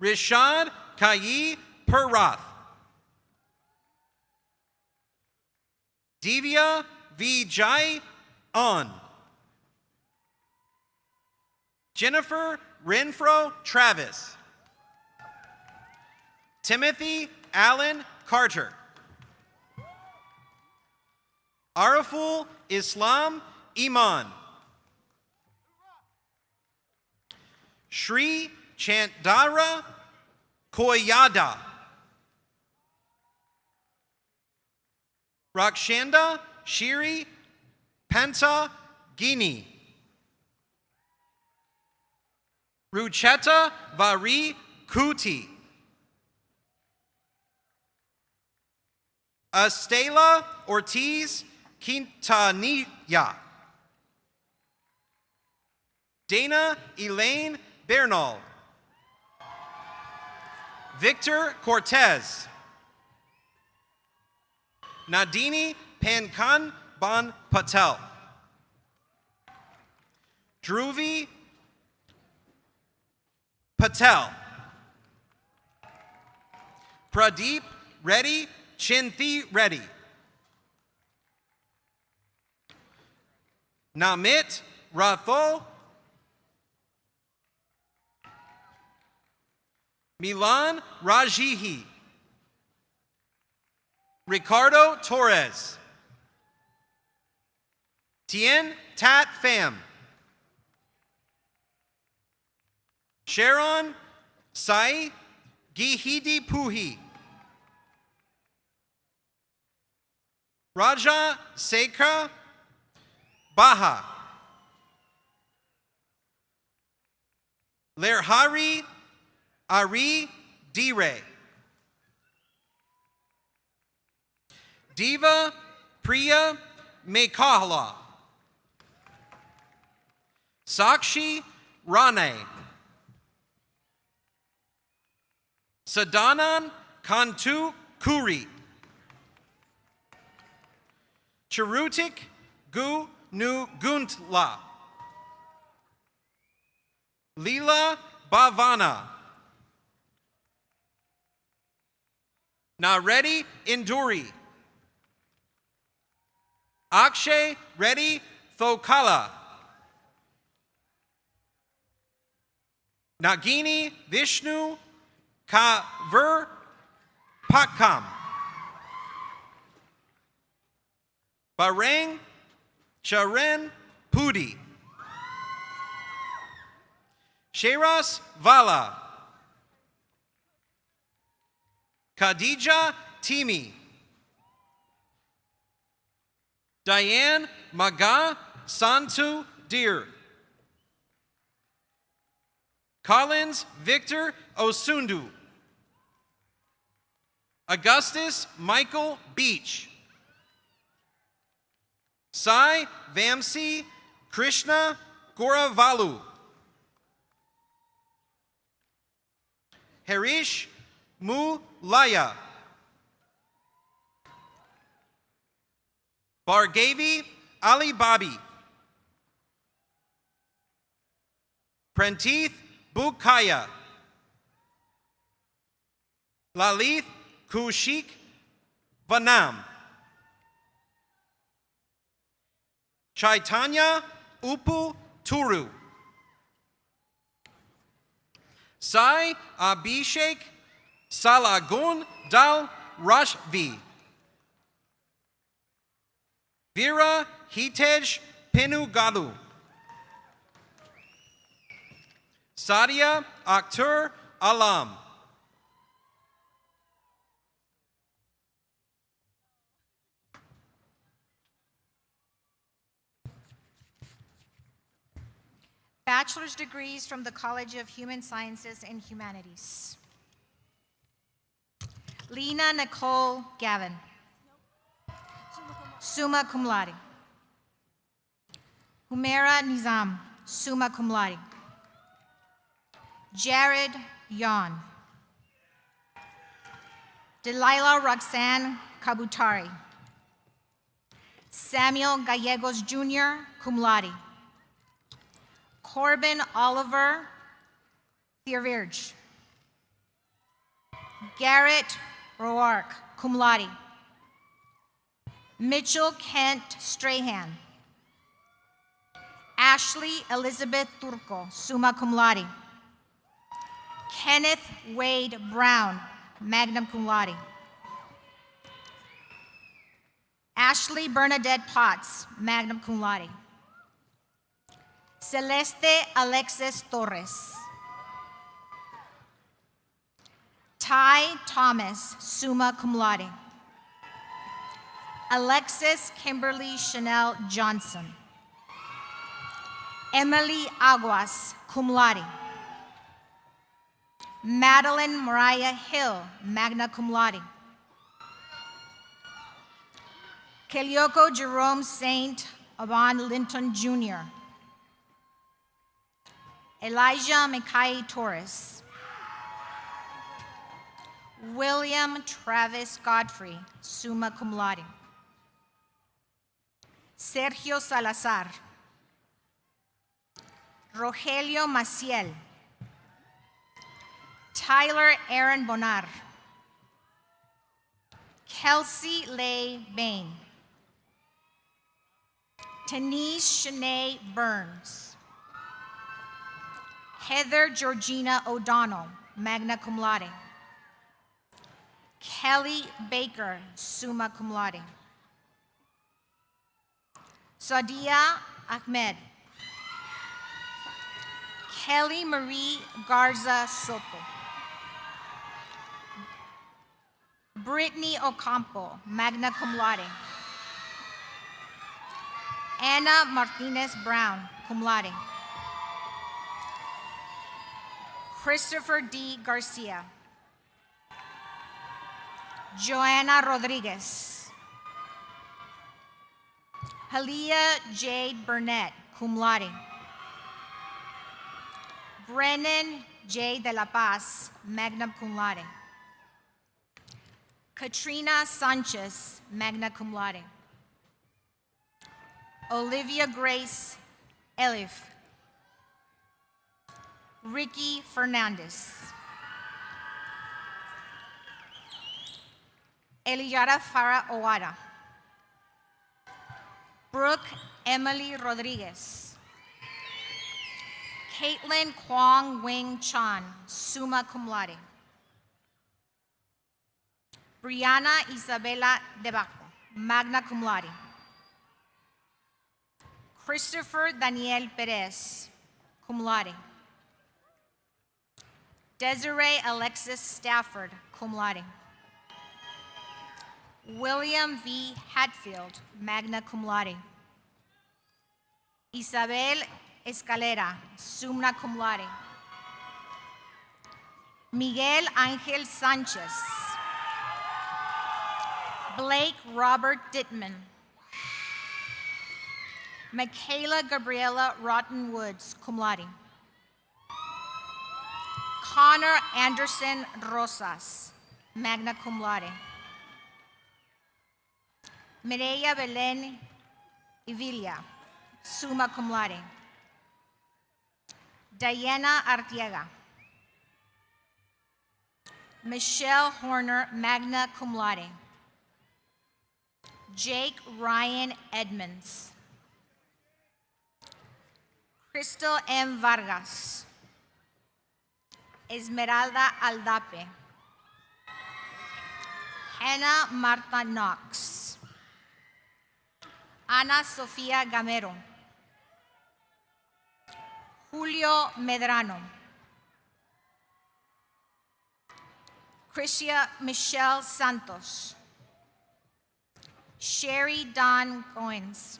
Rishad Kayi Purath. Divya Vijay On. Jennifer Renfro Travis. Timothy Allen Carter. Araful Islam Iman. Shri Chandara Koyada. Rakshanda Shiri Panta Gini. Rucheta Vari Kuti. Estela Ortiz Quintanilla. Dana Elaine Bernal. Victor Cortez. Nadini Pankan Ban Patel. Dhruvi Patel. Pradeep Reddy Chinthi Reddy. Namit Ratho. Milan Rajihi. Ricardo Torres. Tien Tat Pham. Sharon Sai Gihidi Puhi. Raja Sekha Baha. Lerhari Ari Dire. Diva Priya Mekahala. Sakshi Rane. Sadanan Kantu Kuri. Chirutik Gu Nu Guntla. Leela Bhavana. Naredi Induri. Akshay Reddy Thokala. Nagini Vishnu Kaver Pakam. Barang Charen Pudi. Sheras Vala. Khadija Timi. Diane Maga Santu Deer. Collins Victor Osundu. Augustus Michael Beach. Sai Vamsi Krishna Goravalu. Harish Mulaya. Bargavi Ali Babi. Prentith Bukaya. Lalith Kushik Vanam. Chaitanya Upu Turu. Sai Abhishek Salagun Dal Rashvi. Vira Hitej Pinugalu. Sadia Akhtar Alam. Bachelor's degrees from the College of Human Sciences and Humanities. Lena Nicole Gavin. Summa cum laude. Humaira Nizam, summa cum laude. Jared Yon. Delilah Roxanne Kabutari. Samuel Gallegos Jr., cum laude. Corbin Oliver Thiervirge. Garrett Roark, cum laude. Mitchell Kent Strahan. Ashley Elizabeth Turco, summa cum laude. Kenneth Wade Brown, magna cum laude. Ashley Bernadette Potts, magna cum laude. Celeste Alexis Torres. Ty Thomas, summa cum laude. Alexis Kimberly Chanel Johnson. Emily Aguas, cum laude. Madeline Mariah Hill, magna cum laude. Kelioko Jerome Saint Aban Linton Jr. Elijah Mackay Torres. William Travis Godfrey, summa cum laude. Sergio Salazar. Rogelio Maciel. Tyler Aaron Bonar. Kelsey Leigh Bain. Denise Shanae Burns. Heather Georgina O'Donnell, magna cum laude. Kelly Baker, summa cum laude. Sadia Ahmed. Kelly Marie Garza Soto. Brittany Ocampo, magna cum laude. Anna Martinez Brown, cum laude. Christopher D. Garcia. Joanna Rodriguez. Halia Jade Burnett, cum laude. Brennan J. De La Paz, magna cum laude. Katrina Sanchez, magna cum laude. Olivia Grace Elif. Ricky Fernandez. Eliara Farah Owada. Brooke Emily Rodriguez. Caitlin Kwong Wing Chan, summa cum laude. Brianna Isabella Debaco, magna cum laude. Christopher Daniel Perez, cum laude. Desiree Alexis Stafford, cum laude. William V. Hatfield, magna cum laude. Isabel Escalera, summa cum laude. Miguel Ángel Sánchez. Blake Robert Dittman. Michaela Gabriela Rotten Woods, cum laude. Connor Anderson Rosas, magna cum laude. Mireya Belén Ivilia, summa cum laude. Diana Artiega. Michelle Horner, magna cum laude. Jake Ryan Edmonds. Crystal M. Vargas. Esmeralda Aldape. Hannah Marta Knox. Ana Sofía Gamero. Julio Medrano. Christia Michelle Santos. Sherry Dawn Goins.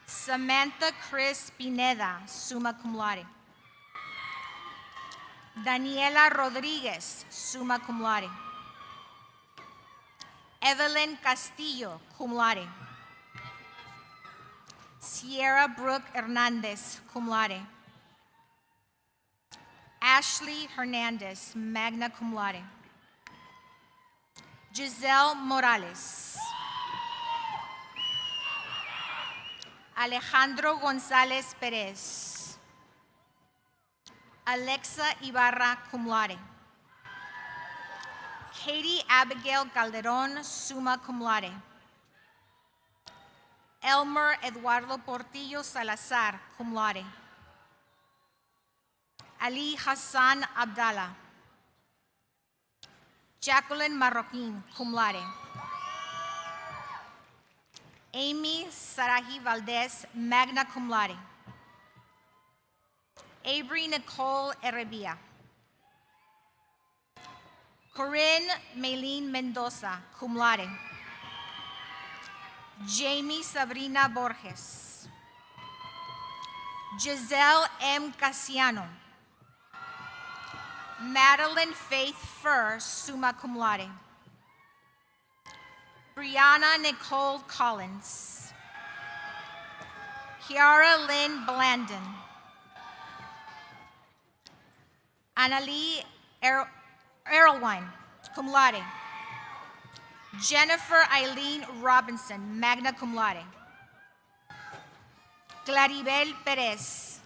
Samantha Chris Pineda, summa cum laude. Daniela Rodriguez, summa cum laude. Evelyn Castillo, cum laude. Sierra Brooke Hernandez, cum laude. Ashley Hernandez, magna cum laude. Giselle Morales. Alejandro González Pérez. Alexa Ibarra, cum laude. Katie Abigail Calderon, summa cum laude. Elmer Eduardo Portillo Salazar, cum laude. Ali Hassan Abdallah. Jacqueline Marroquin, cum laude. Amy Sarahi Valdez, magna cum laude. Avery Nicole Errebia. Corinne Maylene Mendoza, cum laude. Jamie Sabrina Borges. Giselle M. Casiano. Madeline Faith Fur, summa cum laude. Brianna Nicole Collins. Kiara Lynn Blandon. Annalie Erlewine, cum laude. Jennifer Eileen Robinson, magna cum laude. Claribel Perez.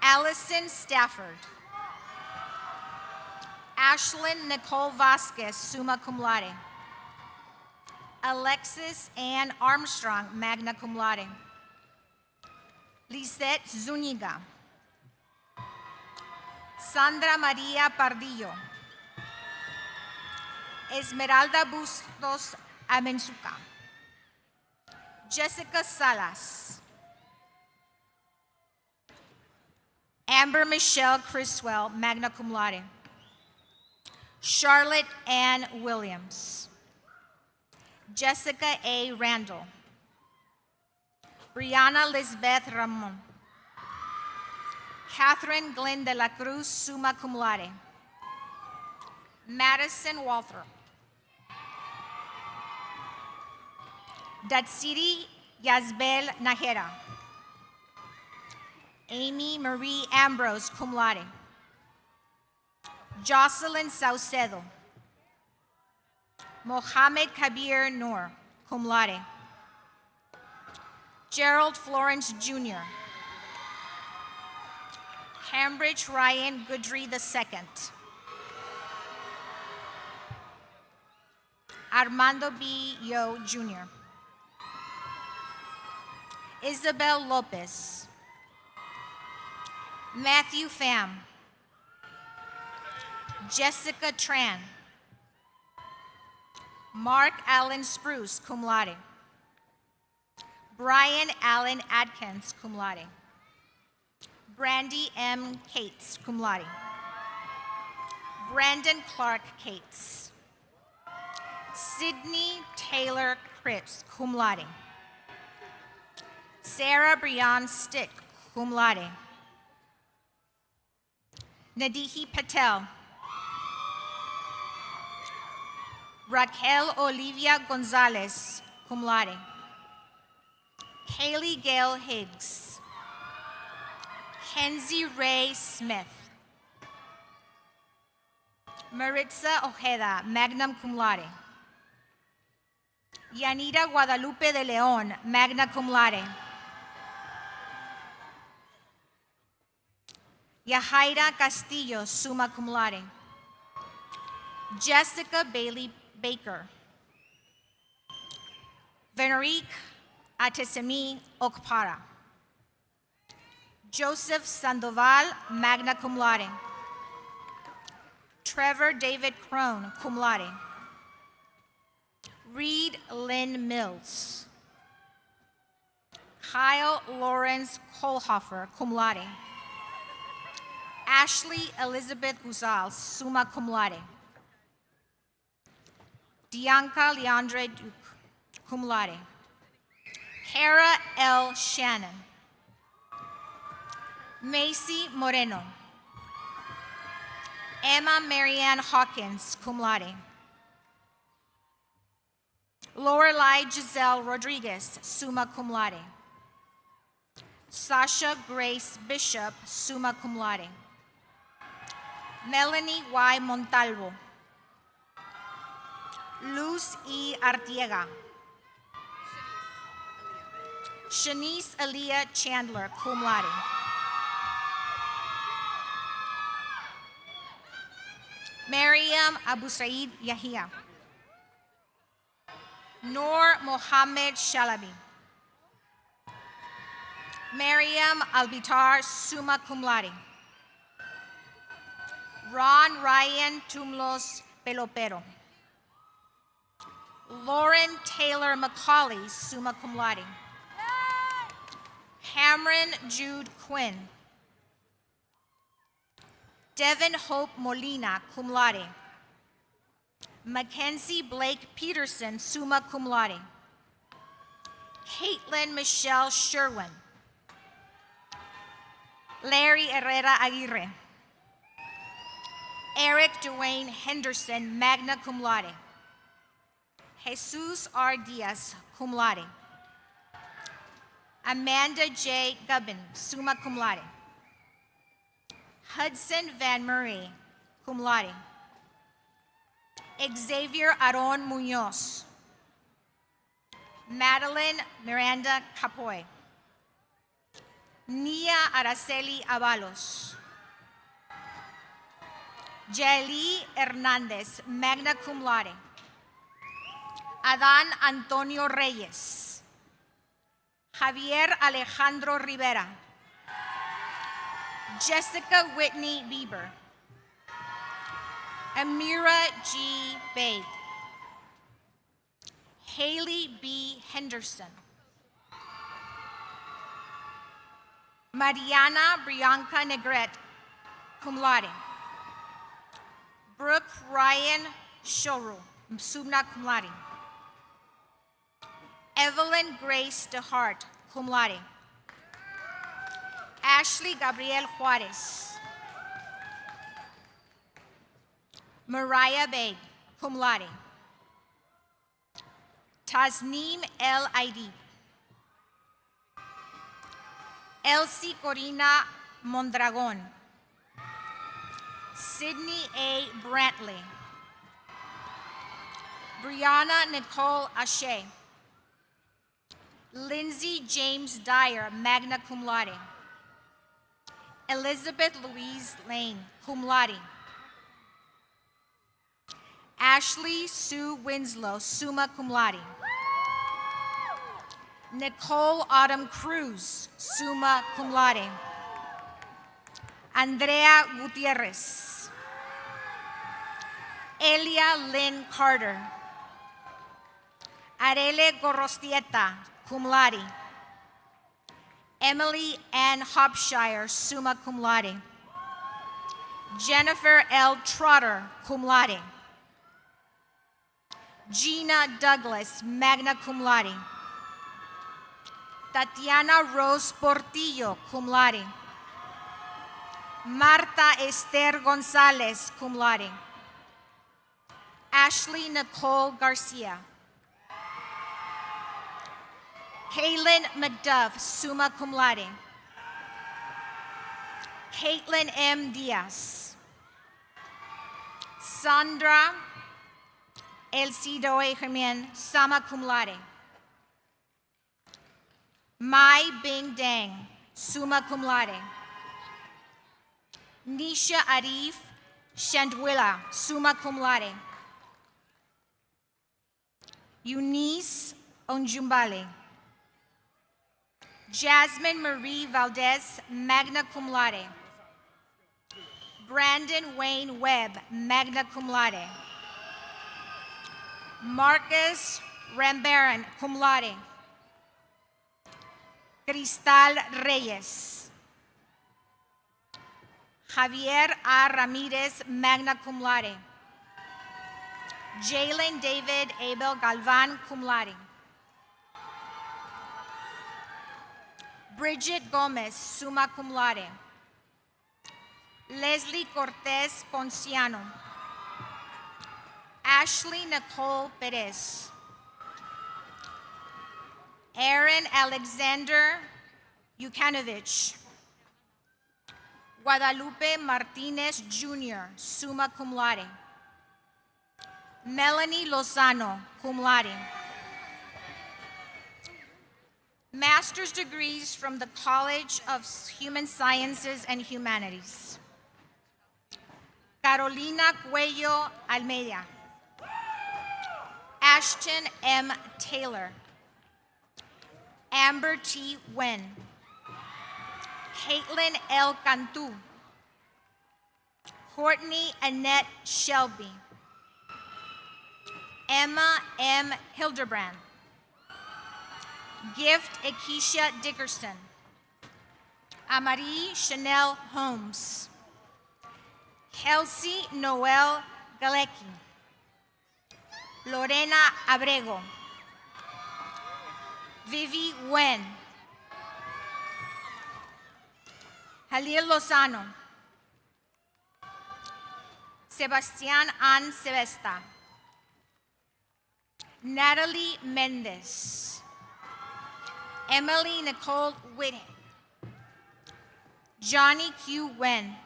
Allison Stafford. Ashlyn Nicole Vasquez, summa cum laude. Alexis Ann Armstrong, magna cum laude. Lisette Zuniga. Sandra Maria Pardillo. Esmeralda Bustos Amenzuca. Jessica Salas. Amber Michelle Criswell, magna cum laude. Charlotte Ann Williams. Jessica A. Randall. Brianna Lisbeth Ramon. Catherine Glenn de la Cruz, summa cum laude. Madison Walther. Datsiri Yazbel Najera. Amy Marie Ambrose, cum laude. Jocelyn Saucedo. Mohammed Kabir Noor, cum laude. Gerald Florence Jr., Cambridge Ryan Goodry II, Armando B. Yo Jr., Isabel Lopez, Matthew Pham, Jessica Tran, Mark Allen Spruce, cum laude. Brian Allen Adkins, cum laude. Brandy M. Cates, cum laude. Brandon Clark Cates. Sydney Taylor Cripps, cum laude. Sarah Brianne Stick, cum laude. Nadihi Patel. Raquel Olivia Gonzalez, cum laude. Kaylee Gail Higgs. Kenzie Ray Smith. Maritza Ojeda, magna cum laude. Yanira Guadalupe de Leon, magna cum laude. Yahaira Castillo, summa cum laude. Jessica Bailey Baker. Venerique Atesemi Okpara. Joseph Sandoval, magna cum laude. Trevor David Crone, cum laude. Reed Lynn Mills. Kyle Lawrence Kohlhofer, cum laude. Ashley Elizabeth Guzal, summa cum laude. Dianca Leandre Duke, cum laude. Kara L. Shannon. Macy Moreno. Emma Marianne Hawkins, cum laude. Lorelei Giselle Rodriguez, summa cum laude. Sasha Grace Bishop, summa cum laude. Melanie Y. Montalvo. Luz E. Artiega. Shanice Aaliyah Chandler, cum laude. Mariam Abu Said Yahia. Noor Mohammed Shalabi. Mariam Albitar, summa cum laude. Ron Ryan Tumlos Pelopero. Lauren Taylor Macaulay, summa cum laude. Cameron Jude Quinn. Devin Hope Molina, cum laude. Mackenzie Blake Peterson, summa cum laude. Caitlin Michelle Sherwin. Larry Herrera Aguirre. Eric Dwayne Henderson, magna cum laude. Jesus R. Diaz, cum laude. Amanda J. Gubbin, summa cum laude. Hudson Van Murray, cum laude. Xavier Aron Munoz. Madeline Miranda Capoy. Nia Araceli Avalos. Jaeli Hernandez, magna cum laude. Adán Antonio Reyes. Javier Alejandro Rivera. Jessica Whitney Bieber. Amira G. Babe. Haley B. Henderson. Mariana Brianca Negrete, cum laude. Brooke Ryan Shoru, summa cum laude. Evelyn Grace DeHart, cum laude. Ashley Gabriel Juarez. Mariah Beg, cum laude. Tasneem El Aidi. Elsie Corina Mondragon. Sydney A. Brantley. Brianna Nicole Ashe. Lindsay James Dyer, magna cum laude. Elizabeth Louise Lane, cum laude. Ashley Sue Winslow, summa cum laude. Nicole Autumn Cruz, summa cum laude. Andrea Gutierrez. Elia Lynn Carter. Arele Gorostieta, cum laude. Emily Ann Hopshire, summa cum laude. Jennifer L. Trotter, cum laude. Gina Douglas, magna cum laude. Tatiana Rose Portillo, cum laude. Marta Esther Gonzalez, cum laude. Ashley Nicole Garcia. Kaylin McDuff, summa cum laude. Caitlin M. Diaz. Sandra Elcidoe Jimen, summa cum laude. Mai Bing Dang, summa cum laude. Nisha Arif Shandwila, summa cum laude. Eunice Onjumbale. Jasmine Marie Valdez, magna cum laude. Brandon Wayne Webb, magna cum laude. Marcus Rambaran, cum laude. Cristal Reyes. Javier A. Ramirez, magna cum laude. Jalen David Abel Galvan, cum laude. Bridget Gomez, summa cum laude. Leslie Cortez Ponciano. Ashley Nicole Perez. Aaron Alexander Yukanovich. Guadalupe Martinez Jr., summa cum laude. Melanie Lozano, cum laude. Master's degrees from the College of Human Sciences and Humanities. Carolina Cuello Almeida. Ashton M. Taylor. Amber T. Wen. Caitlin L. Cantu. Courtney Annette Shelby. Emma M. Hildebrand. Gift Akeisha Dickerson. Amarie Chanel Holmes. Kelsey Noel Galecki. Lorena Abrego. Vivi Wen. Jalil Lozano. Sebastián An Sebesta. Natalie Mendez. Emily Nicole Whitting. Johnny Q. Wen.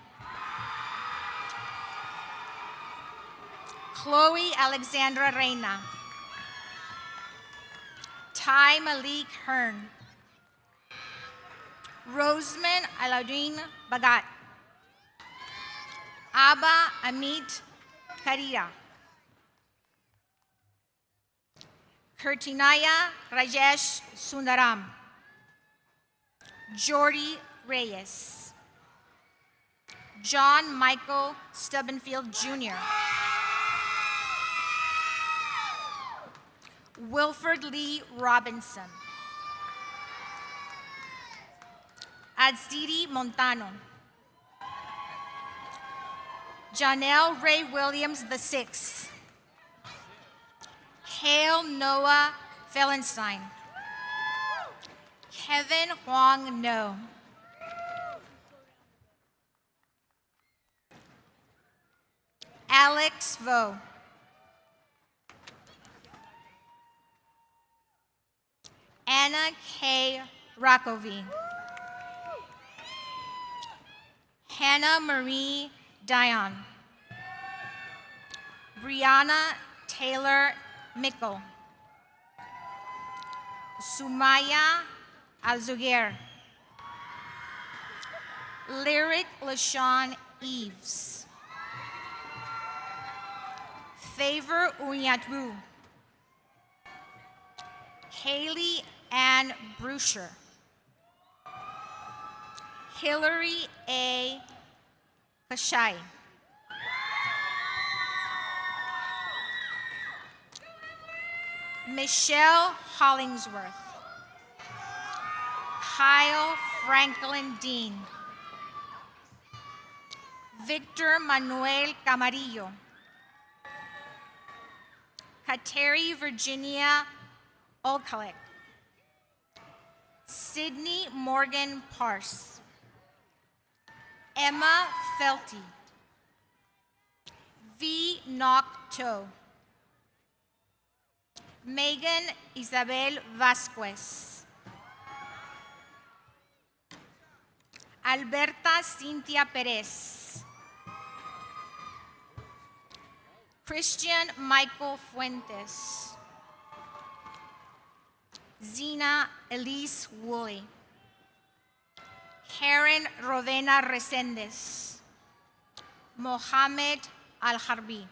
Chloe Alexandra Reina. Ty Malik Hearn. Roseman Alaudine Bagat. Abba Amit Karira. Kurtinaya Rajesh Sundaram. Jordy Reyes. John Michael Stubbenfield Jr. Wilford Lee Robinson. Adzidi Montano. Janelle Ray Williams VI. Cale Noah Fellenstein. Kevin Huang No. Alex Vo. Anna K. Rakovi. Hannah Marie Dion. Brianna Taylor Mickle. Sumaya Alzugair. Lyric LaShawn Eves. Favor Unyatwu. Kaylee Ann Bruscher. Hillary A. Kashai. Michelle Hollingsworth. Kyle Franklin Dean. Victor Manuel Camarillo. Kateri Virginia Olkalek. Sydney Morgan Parse. Emma Felty. V. Nocto. Megan Isabel Vasquez. Alberta Cynthia Perez. Christian Michael Fuentes. Zina Elise Woolley. Karen Rodena Resendez. Mohamed Al-Harbi.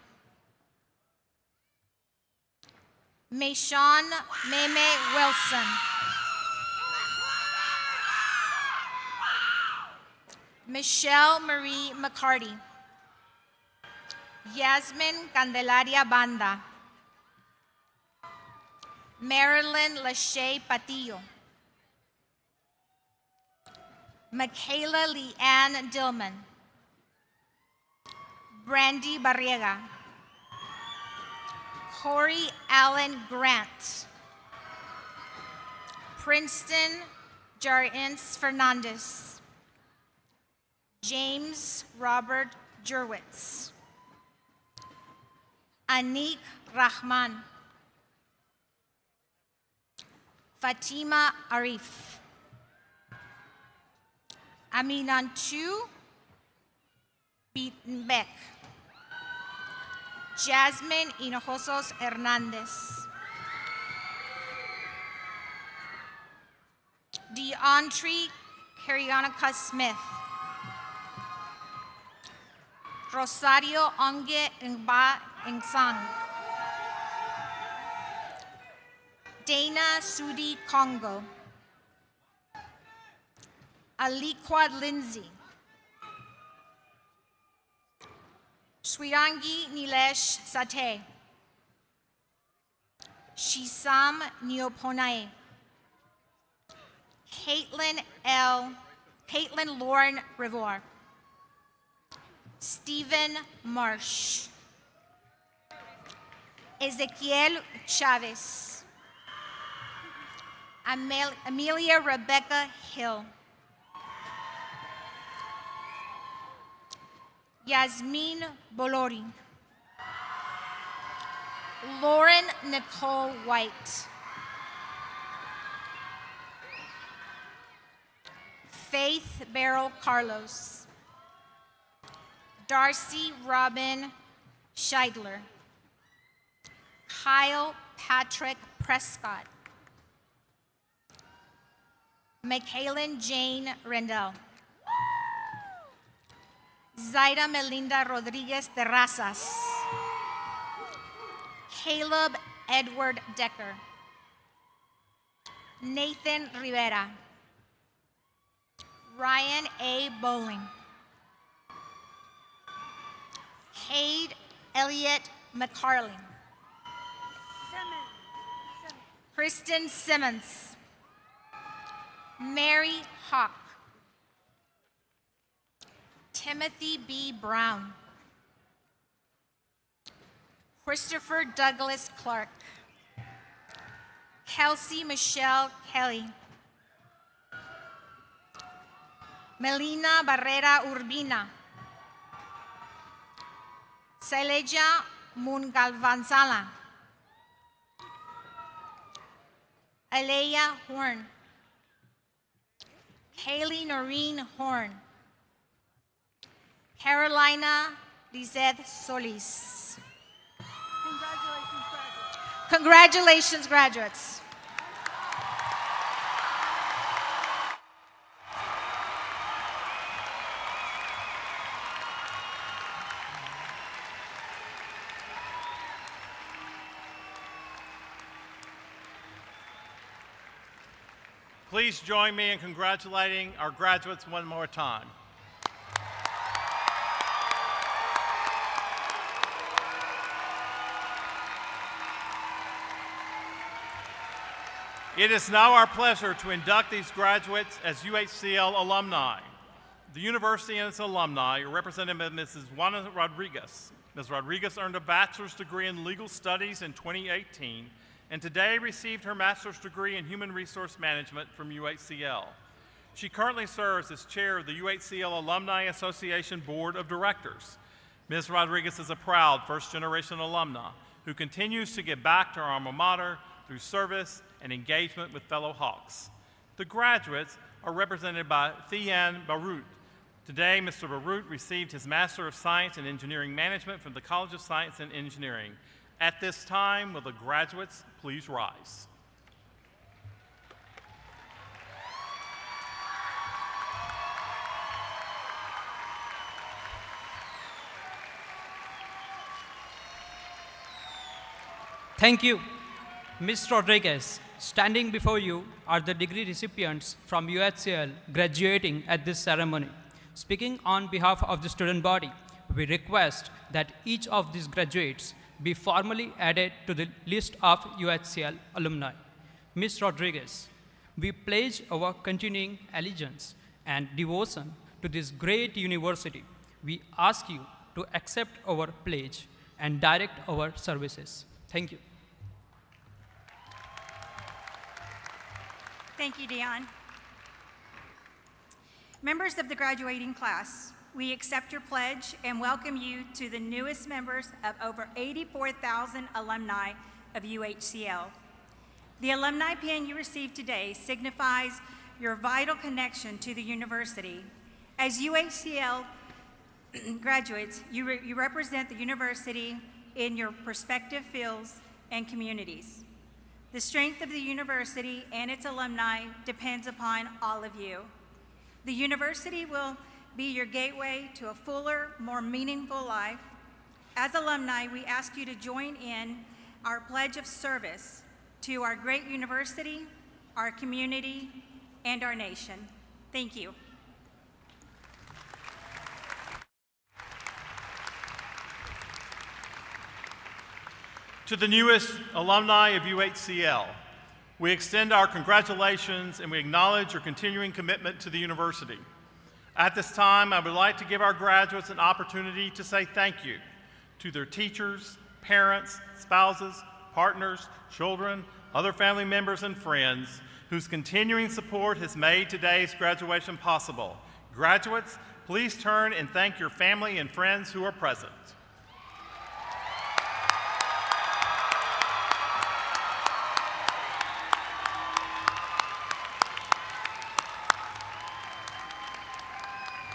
Mayshawn Meme Wilson. Michelle Marie McCarty. Yasmin Candelaria Banda. Marilyn Lachey Patillo. Michaela Leanne Dillman. Brandy Barriega. Corey Allen Grant. Princeton Jarins Fernandez. James Robert Jurwitz. Anik Rahman. Fatima Arif. Aminantu Beck. Jasmine Hinojosos Hernandez. Deontre Carionica Smith. Rosario Onge Ngba Ngsang. Dana Sudi Congo. Aliquad Lindsay. Swirangi Nilesh Sate. Shisam Neoponae. Caitlin Lauren Rivor. Stephen Marsh. Ezequiel Chavez. Amelia Rebecca Hill. Yasmin Bolori. Lauren Nicole White. Faith Beryl Carlos. Darcy Robin Scheidler. Kyle Patrick Prescott. Michaelan Jane Rendell. Zaida Melinda Rodriguez Terrazas. Caleb Edward Decker. Nathan Rivera. Ryan A. Bowling. Cade Elliott McCarling. Kristen Simmons. Mary Hawk. Timothy B. Brown. Christopher Douglas Clark. Kelsey Michelle Kelly. Melina Barrera Urbina. Saileja Mungalvanzala. Alea Horn. Kaylee Noreen Horn. Carolina Lizeth Solis. Congratulations, graduates. Please join me in congratulating our graduates one more time. It is now our pleasure to induct these graduates as UHCL alumni. The university and its alumni are represented by Mrs. Juana Rodriguez. Ms. Rodriguez earned a bachelor's degree in legal studies in 2018 and today received her master's degree in human resource management from UHCL. She currently serves as chair of the UHCL Alumni Association Board of Directors. Ms. Rodriguez is a proud first-generation alumna who continues to give back to our alma mater through service and engagement with fellow Hawks. The graduates are represented by Thian Barut. Today, Mr. Barut received his Master of Science in Engineering Management from the College of Science and Engineering. At this time, will the graduates please rise? Thank you. Ms. Rodriguez, standing before you are the degree recipients from UHCL graduating at this ceremony. Speaking on behalf of the student body, we request that each of these graduates be formally added to the list of UHCL alumni. Ms. Rodriguez, we pledge our continuing allegiance and devotion to this great university. We ask you to accept our pledge and direct our services. Thank you. Thank you, Dion. Members of the graduating class, we accept your pledge and welcome you to the newest members of over 84,000 alumni of UHCL. The alumni pin you received today signifies your vital connection to the university. As UHCL graduates, you represent the university in your respective fields and communities. The strength of the university and its alumni depends upon all of you. The university will be your gateway to a fuller, more meaningful life. As alumni, we ask you to join in our pledge of service to our great university, our community, and our nation. Thank you. To the newest alumni of UHCL, we extend our congratulations and we acknowledge your continuing commitment to the university. At this time, I would like to give our graduates an opportunity to say thank you to their teachers, parents, spouses, partners, children, other family members, and friends whose continuing support has made today's graduation possible. Graduates, please turn and thank your family and friends who are present.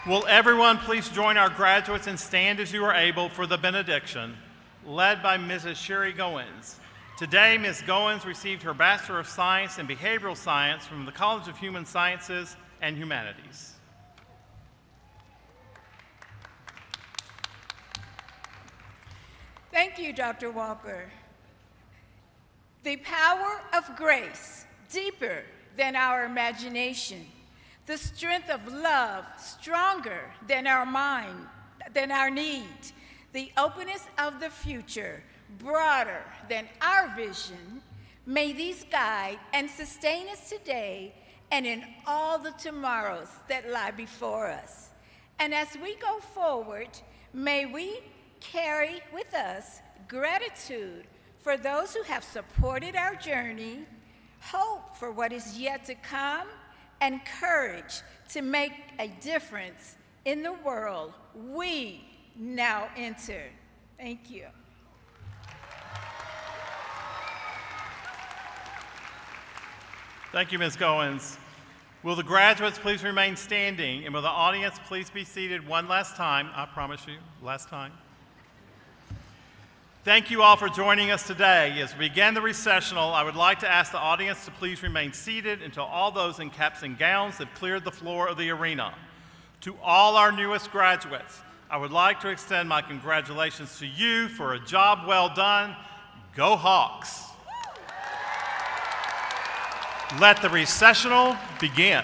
Will everyone please join our graduates and stand as you are able for the benediction, led by Mrs. Sherry Goins. Today, Ms. Goins received her Bachelor of Science in Behavioral Science from the College of Human Sciences and Humanities. Thank you, Dr. Walker. The power of grace, deeper than our imagination. The strength of love, stronger than our mind, than our need. The openness of the future, broader than our vision. May these guide and sustain us today and in all the tomorrows that lie before us. And as we go forward, may we carry with us gratitude for those who have supported our journey, hope for what is yet to come, and courage to make a difference in the world we now enter. Thank you. Thank you, Ms. Goins. Will the graduates please remain standing, and will the audience please be seated one last time? I promise you, last time. Thank you all for joining us today. As we begin the recessional, I would like to ask the audience to please remain seated until all those in caps and gowns have cleared the floor of the arena. To all our newest graduates, I would like to extend my congratulations to you for a job well done. Go Hawks! Let the recessional begin.